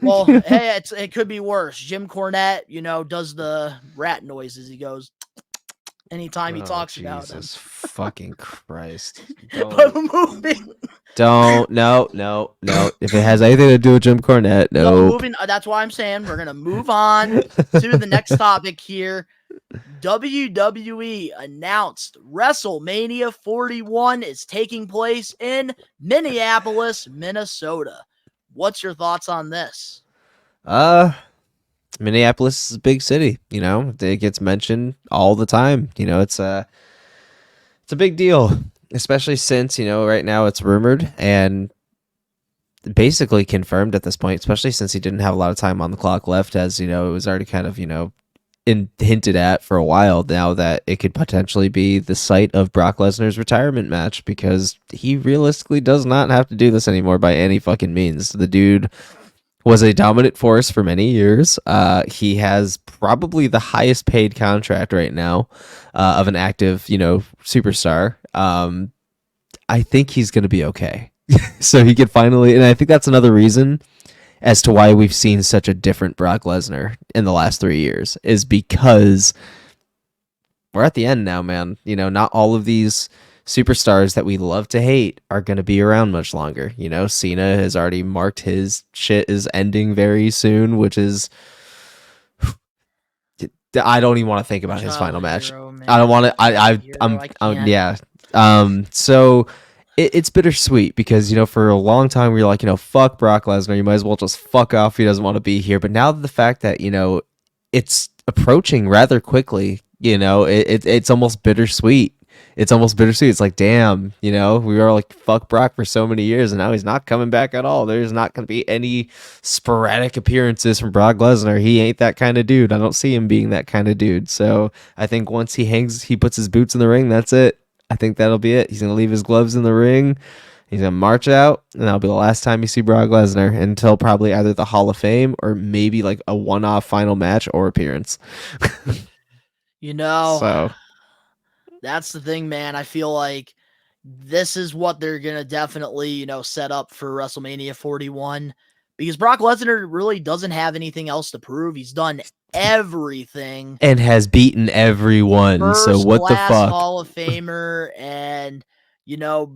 Well, hey, it could be worse. Jim Cornette, does the rat noises. He goes anytime he talks about them. Jesus fucking Christ. But moving. No. If it has anything to do with Jim Cornette, no. That's why I'm saying we're going to move on to the next topic here. WWE announced WrestleMania 41 is taking place in Minneapolis, Minnesota. What's your thoughts on this? Minneapolis is a big city, it gets mentioned all the time. It's a big deal, especially since, right now it's rumored and basically confirmed at this point, especially since he didn't have a lot of time on the clock left, as, it was already kind of, hinted at for a while now that it could potentially be the site of Brock Lesnar's retirement match, because he realistically does not have to do this anymore by any fucking means. The dude was a dominant force for many years. He has probably the highest paid contract right now of an active, superstar. I think he's going to be okay. So he could finally, and I think that's another reason as to why we've seen such a different Brock Lesnar in the last 3 years is because we're at the end now, man. You know, not all of these superstars that we love to hate are going to be around much longer. You know, Cena has already marked his shit is ending very soon, which is I don't even want to think about his final match. I don't want to. Yeah. So it's bittersweet because, you know, for a long time we were like, you know, fuck Brock Lesnar. You might as well just fuck off. He doesn't want to be here. But now the fact that, you know, it's approaching rather quickly, you know, it's almost bittersweet. It's almost bittersweet. It's like, damn, you know, we were like, fuck Brock for so many years, and now he's not coming back at all. There's not going to be any sporadic appearances from Brock Lesnar. He ain't that kind of dude. I don't see him being that kind of dude. So I think once he puts his boots in the ring, that's it. I think that'll be it. He's going to leave his gloves in the ring. He's going to march out, and that'll be the last time you see Brock Lesnar until probably either the Hall of Fame or maybe like a one-off final match or appearance. You know, So that's the thing, man. I feel like this is what they're going to definitely, you know, set up for WrestleMania 41 because Brock Lesnar really doesn't have anything else to prove. He's done everything and has beaten everyone. So what the fuck? Hall of Famer, and, you know,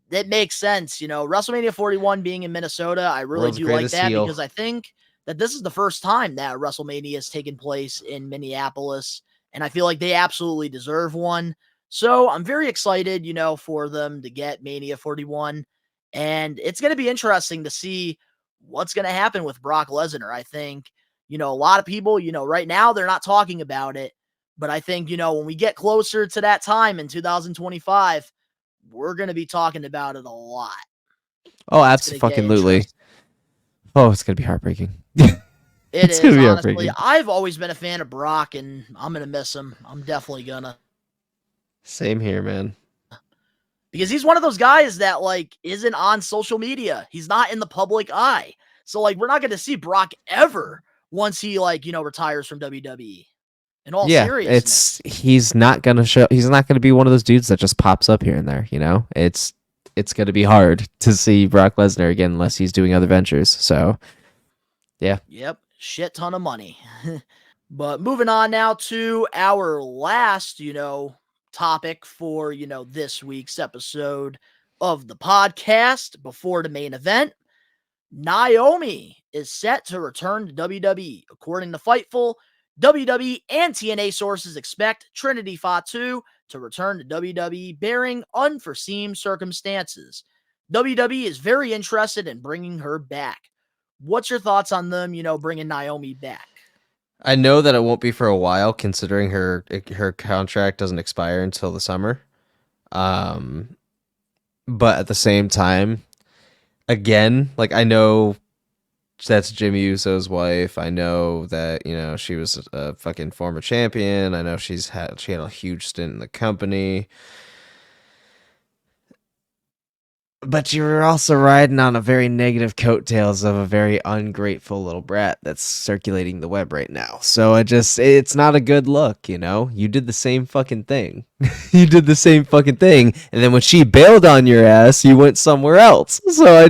it makes sense. You know, WrestleMania 41 being in Minnesota, I really World's do like greatest that heel. because I think that this is the first time that WrestleMania has taken place in Minneapolis, and I feel like they absolutely deserve one. So I'm very excited, you know, for them to get Mania 41, and it's going to be interesting to see what's going to happen with Brock Lesnar. I think, you know, a lot of people, you know, right now they're not talking about it, but I think, you know, when we get closer to that time in 2025, we're going to be talking about it a lot. Oh, absolutely. Oh, it's going to be heartbreaking. It's going to be honestly. I've always been a fan of Brock, and I'm going to miss him. I'm definitely going to. Same here, man. Because he's one of those guys that, like, isn't on social media. He's not in the public eye. So, like, we're not going to see Brock ever once he, like, you know, retires from WWE. In all seriousness. He's not going to be one of those dudes that just pops up here and there, you know? It's going to be hard to see Brock Lesnar again unless he's doing other ventures. So, yeah. Yep. Shit ton of money. But moving on now to our last, you know, topic for, you know, this week's episode of the podcast before the main event. Naomi is set to return to WWE. According to Fightful, WWE and TNA sources expect Trinity Fatu to return to WWE bearing unforeseen circumstances. WWE is very interested in bringing her back. What's your thoughts on them, you know, bringing Naomi back? I know that it won't be for a while, considering her contract doesn't expire until the summer. But at the same time, again, like, I know that's Jimmy Uso's wife. I know that, you know, she was a fucking former champion. I know she had a huge stint in the company. But you're also riding on a very negative coattails of a very ungrateful little brat that's circulating the web right now. So it's not a good look, you know? You did the same fucking thing. And then when she bailed on your ass, you went somewhere else. So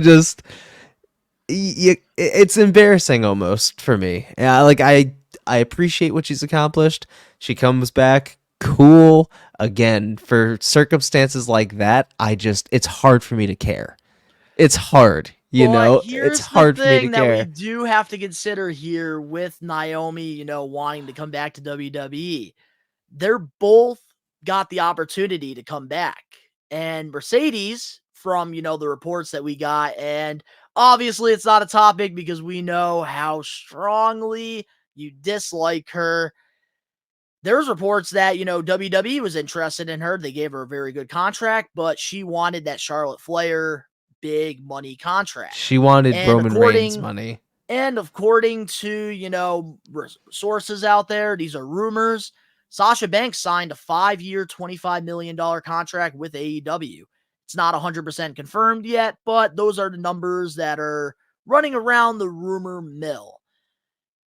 it's embarrassing almost for me. Like, I appreciate what she's accomplished. She comes back. Cool. Again, for circumstances like that, it's hard for me to care. It's hard, you know? It's hard for me to care. That we do have to consider here with Naomi, you know, wanting to come back to WWE. They're both got the opportunity to come back. And Mercedes, from, you know, the reports that we got, and obviously it's not a topic because we know how strongly you dislike her. There's reports that, you know, WWE was interested in her. They gave her a very good contract, but she wanted that Charlotte Flair big money contract. She wanted Roman Reigns money. And according to, you know, sources out there, these are rumors, Sasha Banks signed a 5-year, $25 million contract with AEW. It's not 100% confirmed yet, but those are the numbers that are running around the rumor mill.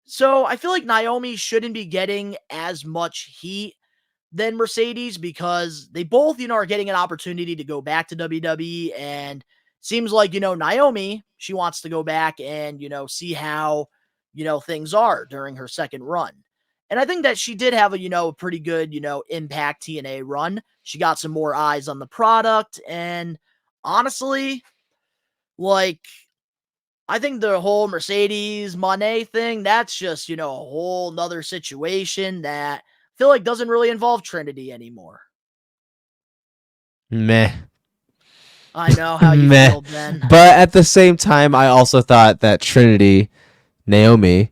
So I feel like Naomi shouldn't be getting as much heat than Mercedes because they both, you know, are getting an opportunity to go back to WWE. And seems like, Naomi, she wants to go back and, see how, things are during her second run. And I think that she did have a pretty good, Impact TNA run. She got some more eyes on the product. And honestly, like, I think the whole Mercedes Moné thing, that's just, a whole nother situation that I feel like doesn't really involve Trinity anymore. Meh. I know how you Meh. feel, Ben. But at the same time, I also thought that Trinity, Naomi,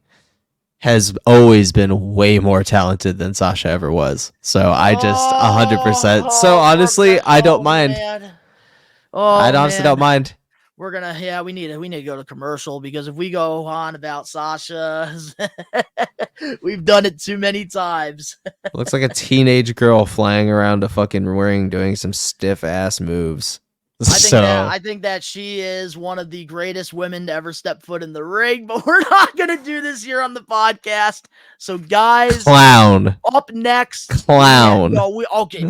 has always been way more talented than Sasha ever was. So I just 100%. So honestly, I don't mind. I honestly don't mind. We're gonna, we need to go to commercial, because if we go on about Sasha, we've done it too many times. Looks like a teenage girl flying around a fucking ring doing some stiff ass moves. I think that she is one of the greatest women to ever step foot in the ring, but we're not going to do this here on the podcast. So, guys, clown. Up next, clown. Okay,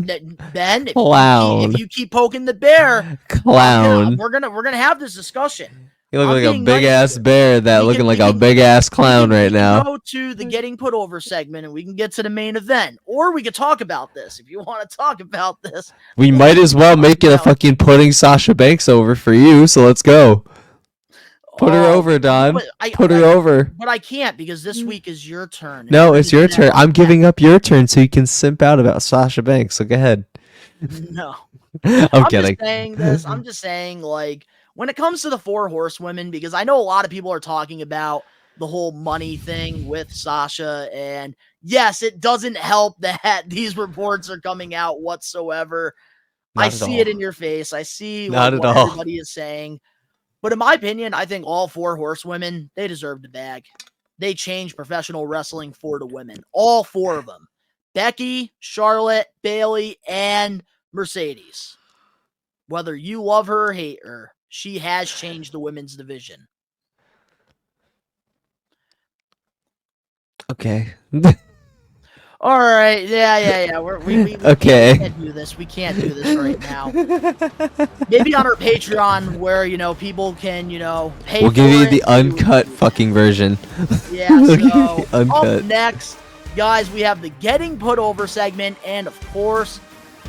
Ben, Clown. if you keep poking the bear, clown. We're gonna have this discussion. You look like a big ass bear that looking like a big ass clown right now. Go to the getting put over segment and we can get to the main event, or we could talk about this if you want to talk about this. We might as well make it a fucking putting Sasha Banks over for you. So let's go. Put her over, Don. Put her over. But I can't, because this week is your turn. No, it's your turn. I'm giving up your turn so you can simp out about Sasha Banks. So go ahead. No, I'm kidding. I'm just saying, like, when it comes to the 4 horsewomen, because I know a lot of people are talking about the whole money thing with Sasha, and yes, it doesn't help that these reports are coming out whatsoever. I see it in your face. I see what everybody is saying. But in my opinion, I think all 4 horsewomen, they deserve the bag. They changed professional wrestling for the women. All 4 of them. Becky, Charlotte, Bayley, and Mercedes. Whether you love her or hate her, she has changed the women's division. Okay. All right. Yeah. We okay. can't do this. We can't do this right now. Maybe on our Patreon, where, people can, pay We'll for give you it. the uncut fucking version. Yeah, so up next, guys, we have the Getting Put Over segment, and of course,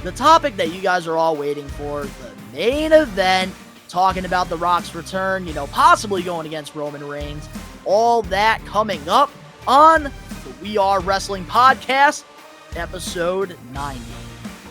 the topic that you guys are all waiting for, the main event, talking about The Rock's return, possibly going against Roman Reigns. All that coming up on the We Are Wrestling Podcast, episode 90.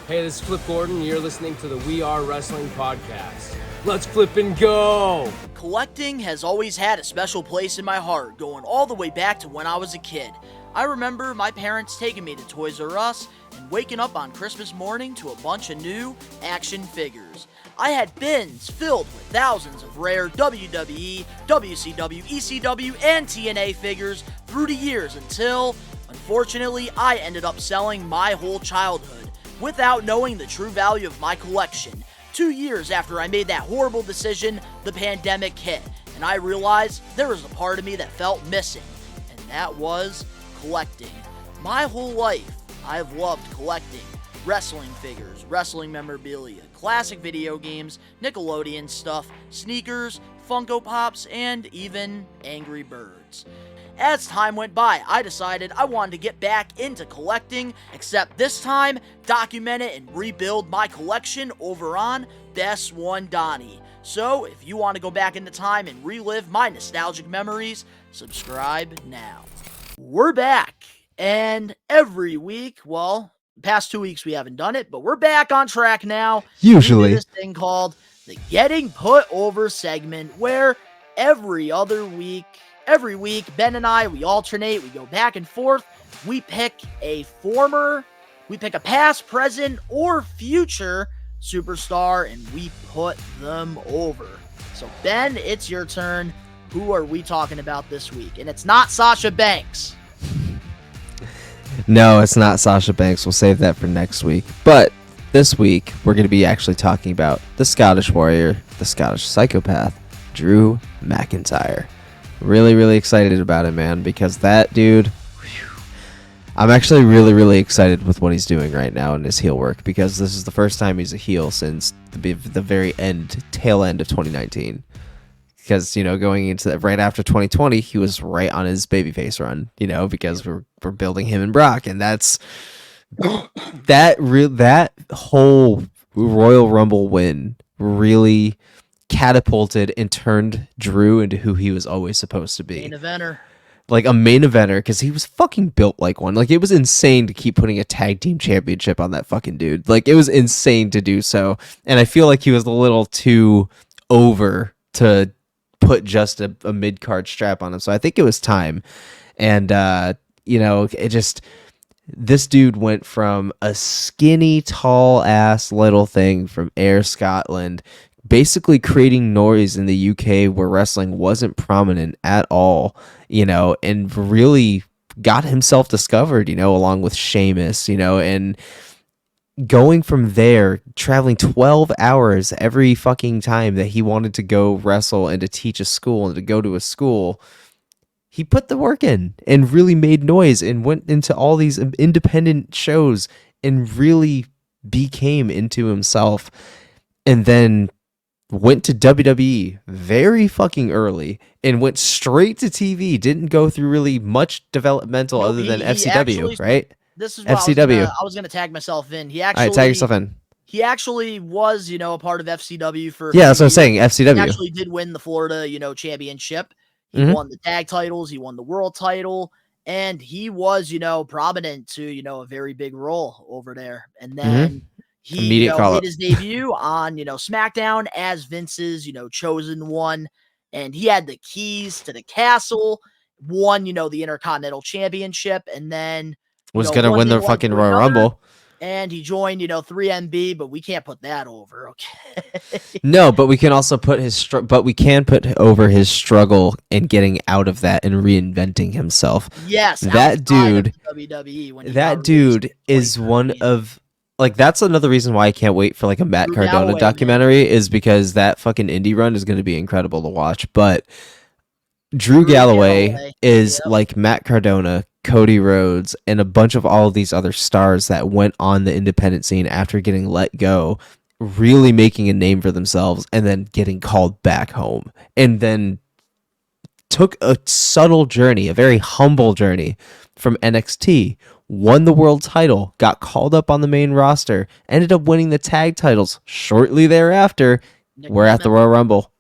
Hey, this is Flip Gordon. You're listening to the We Are Wrestling Podcast. Let's flip and go! Collecting has always had a special place in my heart, going all the way back to when I was a kid. I remember my parents taking me to Toys R Us and waking up on Christmas morning to a bunch of new action figures. I had bins filled with thousands of rare WWE, WCW, ECW, and TNA figures through the years until, unfortunately, I ended up selling my whole childhood without knowing the true value of my collection. 2 years after I made that horrible decision, the pandemic hit, and I realized there was a part of me that felt missing, and that was collecting. My whole life, I've loved collecting wrestling figures, wrestling memorabilia, classic video games, Nickelodeon stuff, sneakers, Funko Pops, and even Angry Birds. As time went by, I decided I wanted to get back into collecting, except this time, document it and rebuild my collection over on Best One Donnie. So, if you want to go back into time and relive my nostalgic memories, subscribe now. We're back, and every week, well, past 2 weeks we haven't done it, but we're back on track now. Usually. We do this thing called the Getting Put Over segment, where every week, Ben and I, we alternate, we go back and forth, we pick a past, present, or future superstar, and we put them over. So, Ben, it's your turn. Who are we talking about this week? And it's not Sasha Banks. No, it's not Sasha Banks. We'll save that for next week. But this week, we're going to be actually talking about the Scottish Warrior, the Scottish Psychopath, Drew McIntyre. Really, really excited about it, man, because that dude, I'm actually really, really excited with what he's doing right now in his heel work, because this is the first time he's a heel since the very tail end of 2019. Because, going into that right after 2020, he was right on his babyface run, because we're building him and Brock, and that's that whole Royal Rumble win really catapulted and turned Drew into who he was always supposed to be. Main eventer. Like a main eventer, because he was fucking built like one. Like, it was insane to keep putting a tag team championship on that fucking dude. Like, it was insane to do so. And I feel like he was a little too over to put just a mid-card strap on him. So I think it was time. And, it just... This dude went from a skinny, tall-ass little thing from Ayr, Scotland, basically creating noise in the UK where wrestling wasn't prominent at all, and really got himself discovered, along with Sheamus, and going from there, traveling 12 hours every fucking time that he wanted to go wrestle and to teach a school and to go to a school. He put the work in and really made noise and went into all these independent shows and really became into himself, and then went to WWE very fucking early and went straight to TV. Didn't go through really much developmental other than FCW, right? This is FCW. I was gonna tag myself in. All right, tag yourself in. He actually was, a part of FCW for. Yeah, that's what I'm saying. FCW. He actually did win the Florida, championship. He won the tag titles. He won the world title, and he was, prominent to, a very big role over there. And then he made his debut on, SmackDown as Vince's, chosen one, and he had the keys to the castle. Won, the Intercontinental Championship, and then was gonna win the fucking Royal Rumble. And he joined, 3MB, but we can't put that over, okay? No, but we can also put we can put over his struggle in getting out of that and reinventing himself. Yes, that dude. WWE that dude is one of that's another reason why I can't wait for a Matt Cardona documentary, is because that fucking indie run is going to be incredible to watch. But Drew Galloway is like Matt Cardona, Cody Rhodes, and a bunch of all of these other stars that went on the independent scene after getting let go, really making a name for themselves, and then getting called back home, and then took a subtle journey, a very humble journey from NXT, won the world title, got called up on the main roster, ended up winning the tag titles shortly thereafter. We're at the Royal Rumble.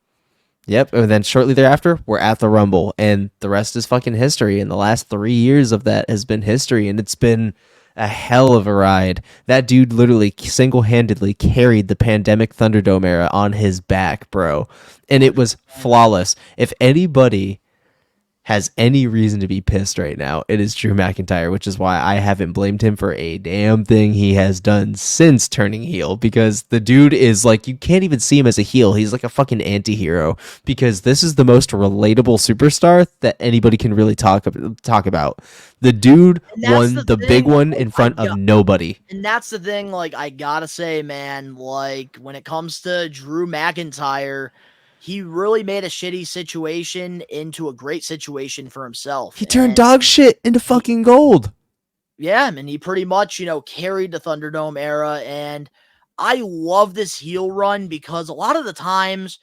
Yep, and then shortly thereafter, we're at the Rumble, and the rest is fucking history, and the last 3 years of that has been history, and it's been a hell of a ride. That dude literally single-handedly carried the pandemic Thunderdome era on his back, bro, and it was flawless. If anybody has any reason to be pissed right now, it is Drew McIntyre, which is why I haven't blamed him for a damn thing he has done since turning heel, because the dude is you can't even see him as a heel. He's like a fucking anti-hero, because this is the most relatable superstar that anybody can really talk about. The dude won the big one in front of nobody. And that's the thing, I gotta say, man, when it comes to Drew McIntyre, he really made a shitty situation into a great situation for himself. He turned dog shit into fucking gold. Yeah, and he pretty much, carried the Thunderdome era. And I love this heel run because a lot of the times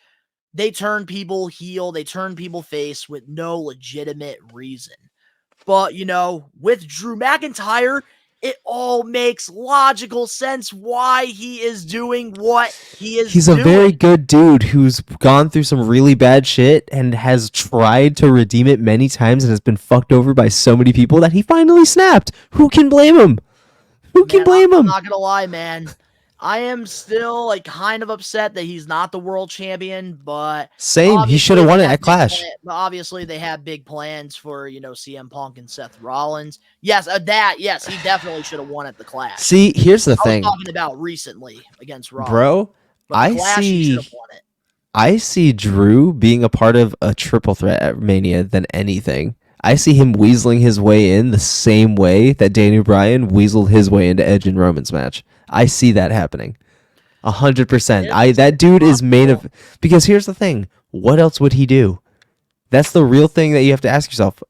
they turn people heel, they turn people face with no legitimate reason. But, with Drew McIntyre, it all makes logical sense why he is doing what he is doing. He's a very good dude who's gone through some really bad shit and has tried to redeem it many times and has been fucked over by so many people that he finally snapped. Who can blame him? Who can blame him? I'm not gonna lie, man. I am still kind of upset that he's not the world champion, but same. He should have won it at Clash. Obviously, they have big plans for CM Punk and Seth Rollins. Yes, he definitely should have won at the Clash. See, here's the thing. I was talking about recently against Rollins, bro. I see Drew being a part of a triple threat at Mania than anything. I see him weaseling his way in the same way that Daniel Bryan weaseled his way into Edge and Roman's match. I see that happening 100%. That dude is because here's the thing. What else would he do? That's the real thing that you have to ask yourself.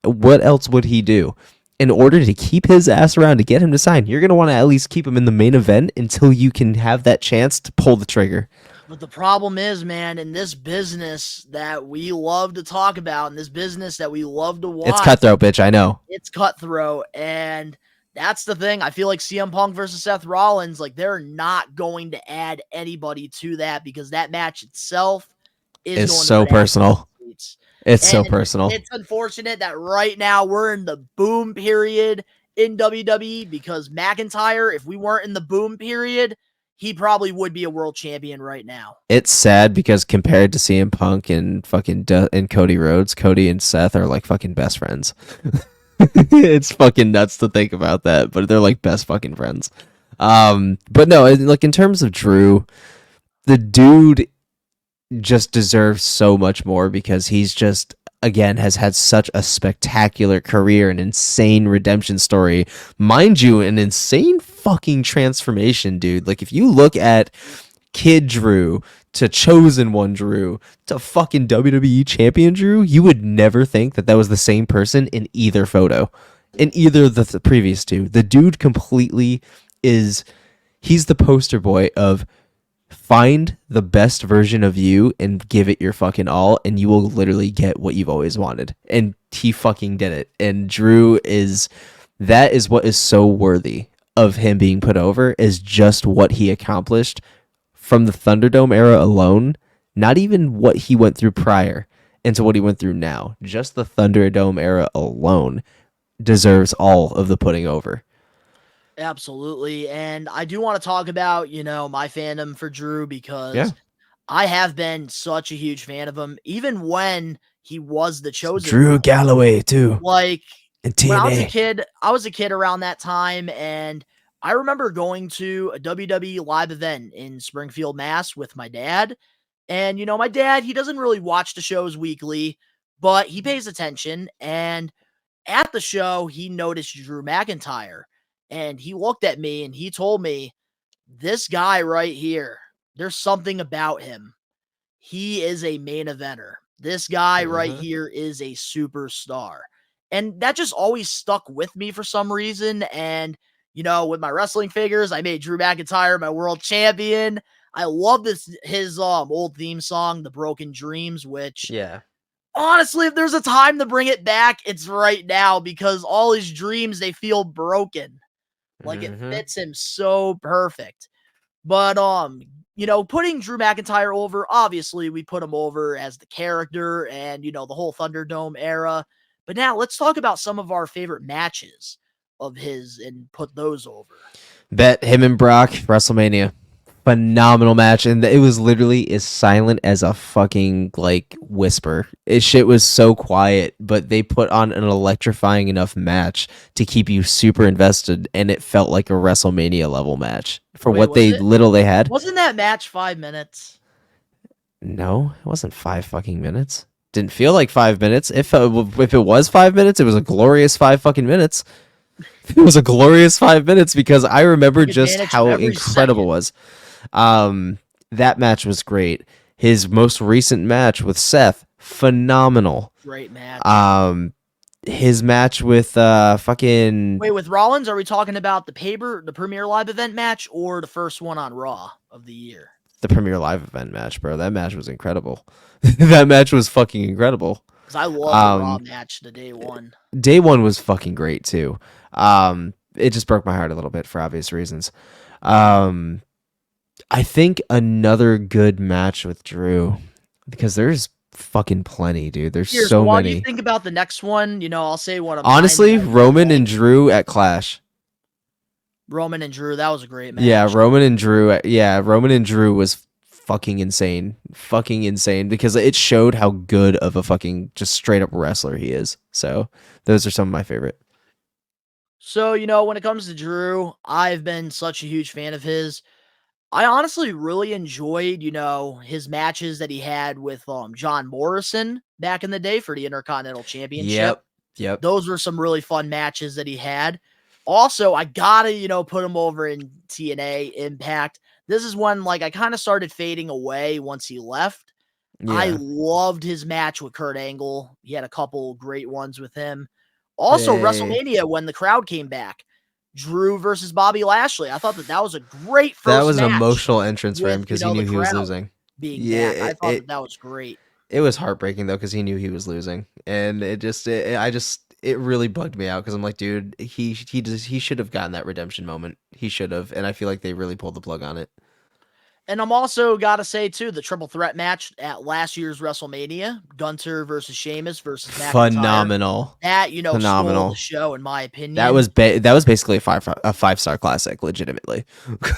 What else would he do? in order to keep his ass around to get him to sign, you're going to want to at least keep him in the main event until you can have that chance to pull the trigger. But the problem is, man, in this business that we love to talk about, in this business that we love to watch, It's cutthroat, bitch. I know. It's cutthroat. And that's the thing. I feel like CM Punk versus Seth Rollins, like, they're not going to add anybody to that because that match itself is It's going to so put ass in personal. the seats. It's so And personal. It's unfortunate that right now we're in the boom period in WWE because McIntyre, if we weren't in the boom period, he probably would be a world champion right now. It's sad because compared to CM Punk and fucking and Cody Rhodes, Cody and Seth are like fucking best friends. It's fucking nuts to think about that, but they're like best fucking friends. But no, like in terms of Drew, the dude just deserves so much more because he's just, again, has had such a spectacular career, an insane redemption story. Mind you, an insane fucking transformation, dude. Like, if you look at Kid Drew to Chosen One Drew to fucking WWE Champion Drew, you would never think that that was the same person in either photo. In either of the previous two. The dude completely he's the poster boy of find the best version of you and give it your fucking all, and you will literally get what you've always wanted. And he fucking did it. And Drew that is what is so worthy of him being put over, is just what he accomplished from the Thunderdome era alone. Not even what he went through prior into what he went through now. Just the Thunderdome era alone deserves all of the putting over. Absolutely. And I do want to talk about, my fandom for Drew because I have been such a huge fan of him, even when he was the Chosen Drew One. Galloway too. Like, and when I was a kid around that time, and I remember going to a WWE live event in Springfield, Mass with my dad. And, my dad, he doesn't really watch the shows weekly, but he pays attention. And at the show, he noticed Drew McIntyre. And he looked at me and he told me, this guy right here, there's something about him. He is a main eventer. This guy right here is a superstar. And that just always stuck with me for some reason. And, with my wrestling figures, I made Drew McIntyre my world champion. I love his old theme song, The Broken Dreams, which honestly, if there's a time to bring it back, it's right now because all his dreams, they feel broken. Like, it fits him so perfect. But, putting Drew McIntyre over, obviously, we put him over as the character and, the whole Thunderdome era. But now let's talk about some of our favorite matches of his and put those over. Bet him and Brock, WrestleMania. Phenomenal match. And it was literally as silent as a fucking, whisper. Shit was so quiet, but they put on an electrifying enough match to keep you super invested, and it felt like a WrestleMania level match for what they had. Wasn't that match 5 minutes? No, it wasn't 5 fucking minutes. Didn't feel like 5 minutes. If it was 5 minutes, it was a glorious 5 fucking minutes. It was a glorious 5 minutes because I remember just how incredible it was. That match was great. His most recent match with Seth, phenomenal. Great match. His match with Wait, with Rollins, are we talking about the Premier Live event match or the first one on Raw of the year? The Premier Live event match, bro. That match was incredible. That match was fucking incredible. Because I love the Raw match, the day one. Day one was fucking great too. It just broke my heart a little bit for obvious reasons. I think another good match with Drew, because there's fucking plenty, dude. There's so many. While you think about the next one, I'll say one of honestly, Roman and Drew at Clash. Roman and Drew, that was a great match. Yeah, Roman and Drew was fucking insane. Fucking insane because it showed how good of a fucking just straight up wrestler he is. So those are some of my favorite. So, when it comes to Drew, I've been such a huge fan of his. I honestly really enjoyed, his matches that he had with John Morrison back in the day for the Intercontinental Championship. Yep. Those were some really fun matches that he had. Also, I gotta, put him over in TNA Impact. This is when, I kind of started fading away once he left. Yeah. I loved his match with Kurt Angle. He had a couple great ones with him. Also, Hey. WrestleMania, when the crowd came back, Drew versus Bobby Lashley. I thought that was a great first That was an match emotional entrance for him with, because he the knew he was crowd losing. being Yeah, back. I thought that was great. It was heartbreaking though because he knew he was losing, and it really bugged me out because I'm like, dude, he should have gotten that redemption moment. He should have, and I feel like they really pulled the plug on it. And I'm also got to say, too, the triple threat match at last year's WrestleMania, Gunter versus Sheamus versus McIntyre. Phenomenal. That, Phenomenal. stole the show, in my opinion. That was basically a 5-star classic, legitimately,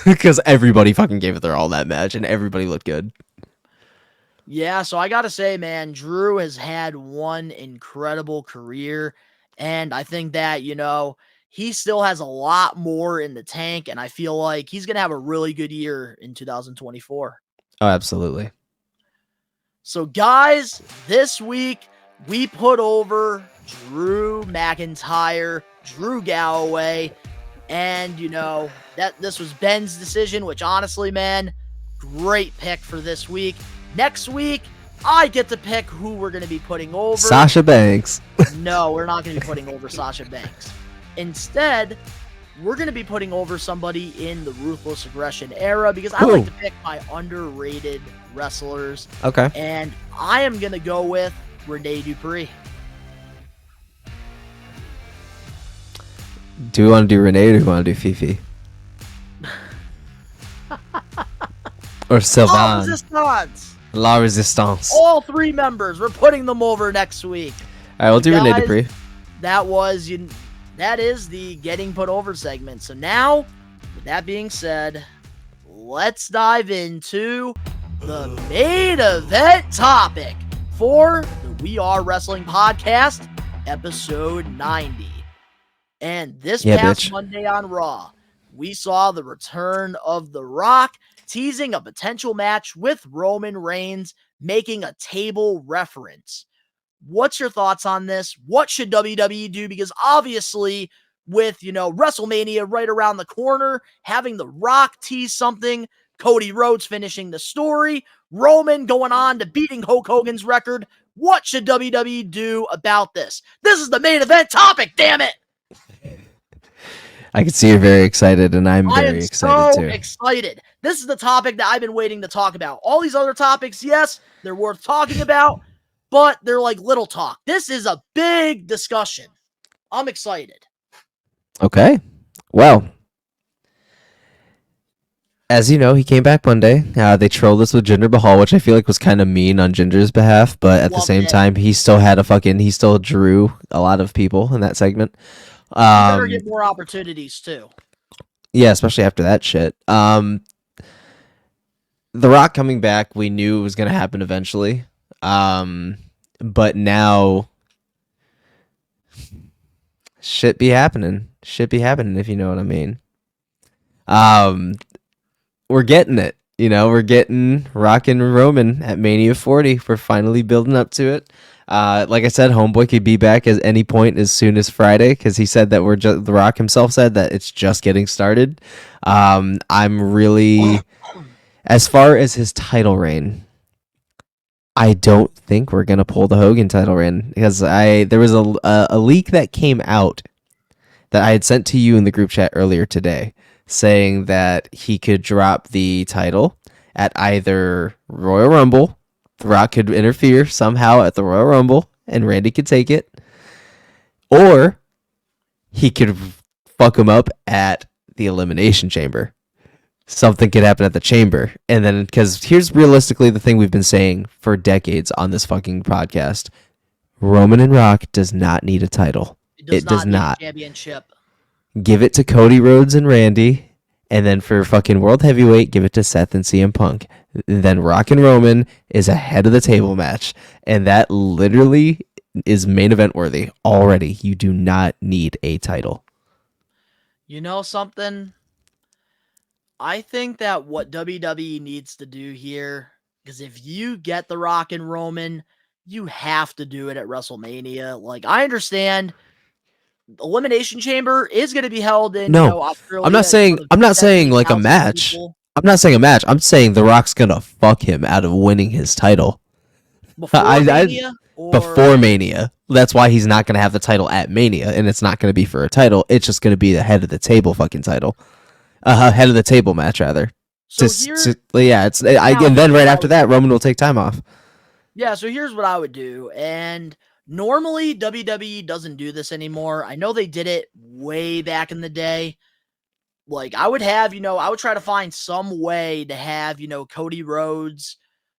because everybody fucking gave it their all that match, and everybody looked good. Yeah, so I got to say, man, Drew has had one incredible career, and I think that, he still has a lot more in the tank, and I feel like he's going to have a really good year in 2024. Oh, absolutely. So, guys, this week we put over Drew McIntyre, Drew Galloway, and, that this was Ben's decision, which honestly, man, great pick for this week. Next week, I get to pick who we're going to be putting over. Sasha Banks. No, we're not going to be putting over Sasha Banks. Instead, we're going to be putting over somebody in the Ruthless Aggression era because I like to pick my underrated wrestlers. Okay. And I am going to go with Renee Dupree. Do we want to do Renee or do we want to do Fifi? Or Sylvain? La Resistance. All three members. We're putting them over next week. All right, we'll do Renee Guys, Dupree. That is the getting put over segment. So now, with that being said, let's dive into the main event topic for the We Are Wrestling podcast, episode 90. And this past Monday on Raw, we saw the return of The Rock, teasing a potential match with Roman Reigns, making a table reference. What's your thoughts on this? What should WWE do? Because obviously, with, WrestleMania right around the corner, having The Rock tease something, Cody Rhodes finishing the story, Roman going on to beating Hulk Hogan's record, what should WWE do about this? This is the main event topic, damn it! I can see you're very excited, and I'm very excited too. Excited. This is the topic that I've been waiting to talk about. All these other topics, yes, they're worth talking about, but they're like little talk. This is a big discussion. I'm excited. Okay. Well, as you know, he came back Monday. They trolled us with Jinder Mahal, which I feel like was kind of mean on Jinder's behalf, but at the same time, he still drew a lot of people in that segment. You better get more opportunities too. Yeah, especially after that shit. The Rock coming back, we knew it was going to happen eventually. But now shit be happening. Shit be happening, if you know what I mean. We're getting it. We're getting Rock and Roman at Mania 40. We're finally building up to it. Like I said, Homeboy could be back at any point as soon as Friday because he said that The Rock himself said that it's just getting started. I'm really, as far as his title reign, I don't think we're gonna pull the Hogan title reign because there was a leak that came out that I had sent to you in the group chat earlier today saying that he could drop the title at either Royal Rumble. The Rock could interfere somehow at the Royal Rumble, and Randy could take it. Or he could fuck him up at the Elimination Chamber. Something could happen at the Chamber. And then, because here's realistically the thing we've been saying for decades on this fucking podcast. Roman and Rock does not need a title. It does not need a championship. Give it to Cody Rhodes and Randy. And then for fucking World Heavyweight, give it to Seth and CM Punk. Then Rock and Roman is a head of the table match. And that literally is main event worthy already. You do not need a title. You know something? I think that what WWE needs to do here, because if you get The Rock and Roman, you have to do it at WrestleMania. Like, I understand Elimination Chamber is going to be held in Australia. I'm not saying like a match. People. I'm not saying a match. I'm saying The Rock's gonna fuck him out of winning his title. Before Mania? Before Mania. That's why he's not going to have the title at Mania, and it's not going to be for a title. It's just going to be the head of the table fucking title. Head of the table match, rather. So and then right after that, Roman will take time off. Yeah, so here's what I would do. And normally WWE doesn't do this anymore. I know they did it way back in the day. Like, I would have, I would try to find some way to have, Cody Rhodes,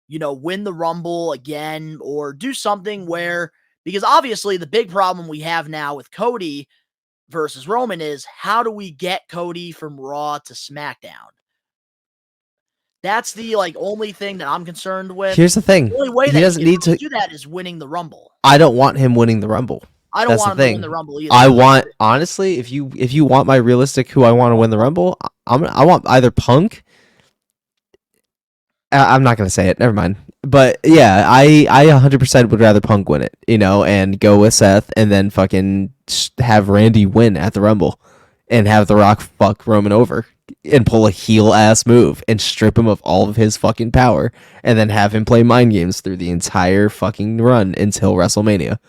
win the Rumble again, or do something where, because obviously the big problem we have now with Cody versus Roman is, how do we get Cody from Raw to SmackDown? That's the only thing that I'm concerned with. Here's the thing. The only way he doesn't need to do that is winning the Rumble. I don't want him winning the Rumble. I don't want him to win the Rumble either. I want, honestly, if you want my realistic who I want to win the Rumble, I want either Punk. I'm not gonna say it. Never mind. But yeah, I 100% would rather Punk win it, and go with Seth, and then fucking have Randy win at the Rumble, and have The Rock fuck Roman over, and pull a heel ass move, and strip him of all of his fucking power, and then have him play mind games through the entire fucking run until WrestleMania.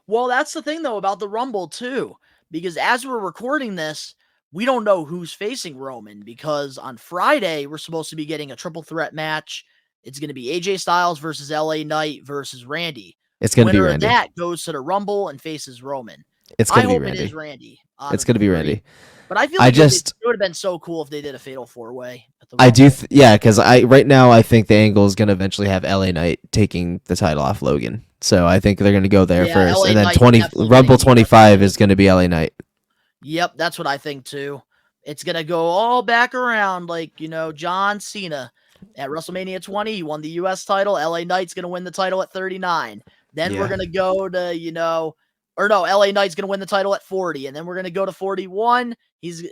Well, that's the thing though about the Rumble too, because as we're recording this, we don't know who's facing Roman, because on Friday we're supposed to be getting a triple threat match. It's going to be AJ Styles versus LA Knight versus Randy. It's going to be Winner Randy. of that goes to the Rumble and faces Roman. It's going to be hope Randy. It is Randy. It's going to be Randy. But I feel like it would have been so cool if they did a fatal 4-way. I do, because right now I think the angle is going to eventually have LA Knight taking the title off Logan. So I think they're going to go there first, and then Rumble 25 is going to be LA Knight. Yep, that's what I think too. It's going to go all back around like, John Cena at WrestleMania 20, he won the US title. LA Knight's going to win the title at 39. Then we're going to go to, LA Knight's going to win the title at 40, and then we're going to go to 41.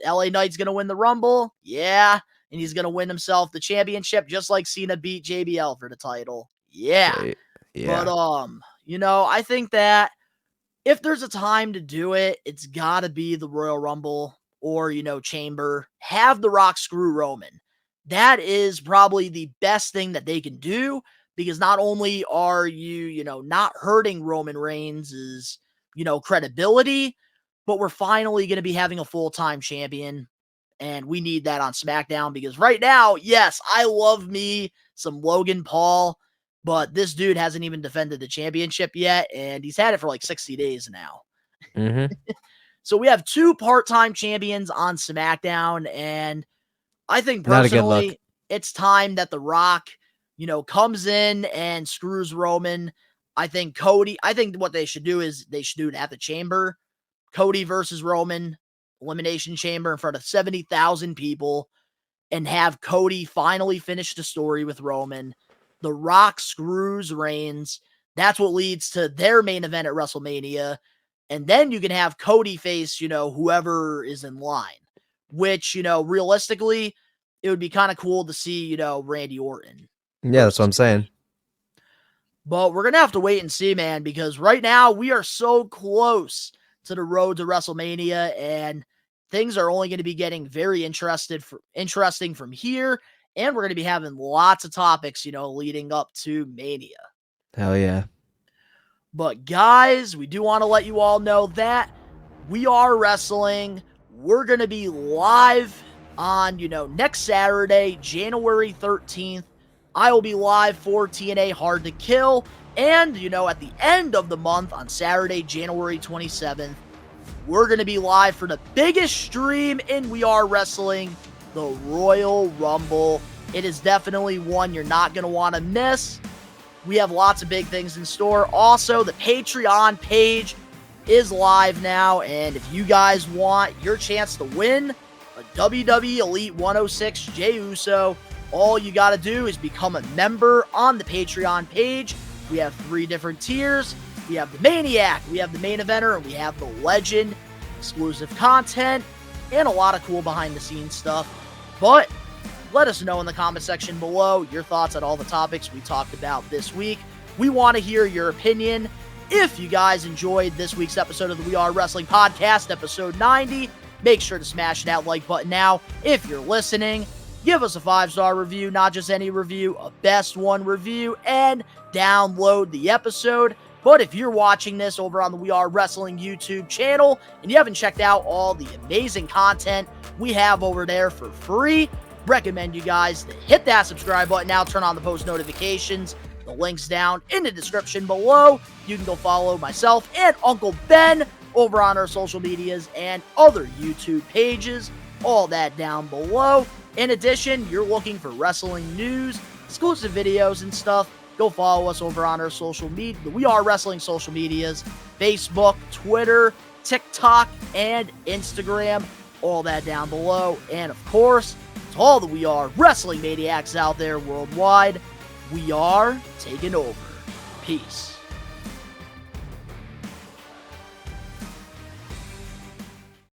LA Knight's going to win the Rumble. Yeah. And he's going to win himself the championship, just like Cena beat JBL for the title. Yeah. Right. Yeah. But, I think that if there's a time to do it, it's got to be the Royal Rumble or, Chamber. Have The Rock screw Roman. That is probably the best thing that they can do, because not only are you, not hurting Roman Reigns' credibility, but we're finally going to be having a full-time champion, and we need that on SmackDown, because right now, yes, I love me some Logan Paul, but this dude hasn't even defended the championship yet, and he's had it for 60 days now. Mm-hmm. So we have 2 part-time champions on SmackDown, and I think personally, it's time that The Rock, comes in and screws Roman. I think what they should do is they should do it at the Chamber. Cody versus Roman, Elimination Chamber in front of 70,000 people, and have Cody finally finish the story with Roman. The Rock screws Reigns. That's what leads to their main event at WrestleMania. And then you can have Cody face, whoever is in line, which, realistically, it would be kind of cool to see, Randy Orton. Yeah, that's what I'm saying. But we're going to have to wait and see, man, because right now we are so close to the road to WrestleMania, and things are only going to be getting very interesting from here. And we're going to be having lots of topics, leading up to Mania. Hell yeah. But guys, we do want to let you all know that We Are Wrestling, we're going to be live on, next Saturday, January 13th. I will be live for TNA Hard to Kill. And, at the end of the month on Saturday, January 27th, we're going to be live for the biggest stream in We Are Wrestling, the Royal Rumble. It is definitely one you're not going to want to miss. We have lots of big things in store. Also, the Patreon page is live now, and if you guys want your chance to win a WWE Elite 106 Jey Uso, all you got to do is become a member on the Patreon page. We have 3 different tiers. We have the Maniac, we have the Main Eventer, and we have the Legend. Exclusive content, and a lot of cool behind-the-scenes stuff. But let us know in the comment section below your thoughts on all the topics we talked about this week. We want to hear your opinion. If you guys enjoyed this week's episode of the We Are Wrestling Podcast, episode 90, make sure to smash that like button now. If you're listening, give us a 5-star review, not just any review, a best one review, and download the episode. But if you're watching this over on the We Are Wrestling YouTube channel and you haven't checked out all the amazing content we have over there for free, recommend you guys to hit that subscribe button now, turn on the post notifications. The link's down in the description below. You can go follow myself and Uncle Ben over on our social medias and other YouTube pages. All that down below. In addition, you're looking for wrestling news, exclusive videos and stuff, go follow us over on our social media, the We Are Wrestling social medias, Facebook, Twitter, TikTok, and Instagram. All that down below. And of course, to all the We Are Wrestling maniacs out there worldwide, we are taking over. Peace.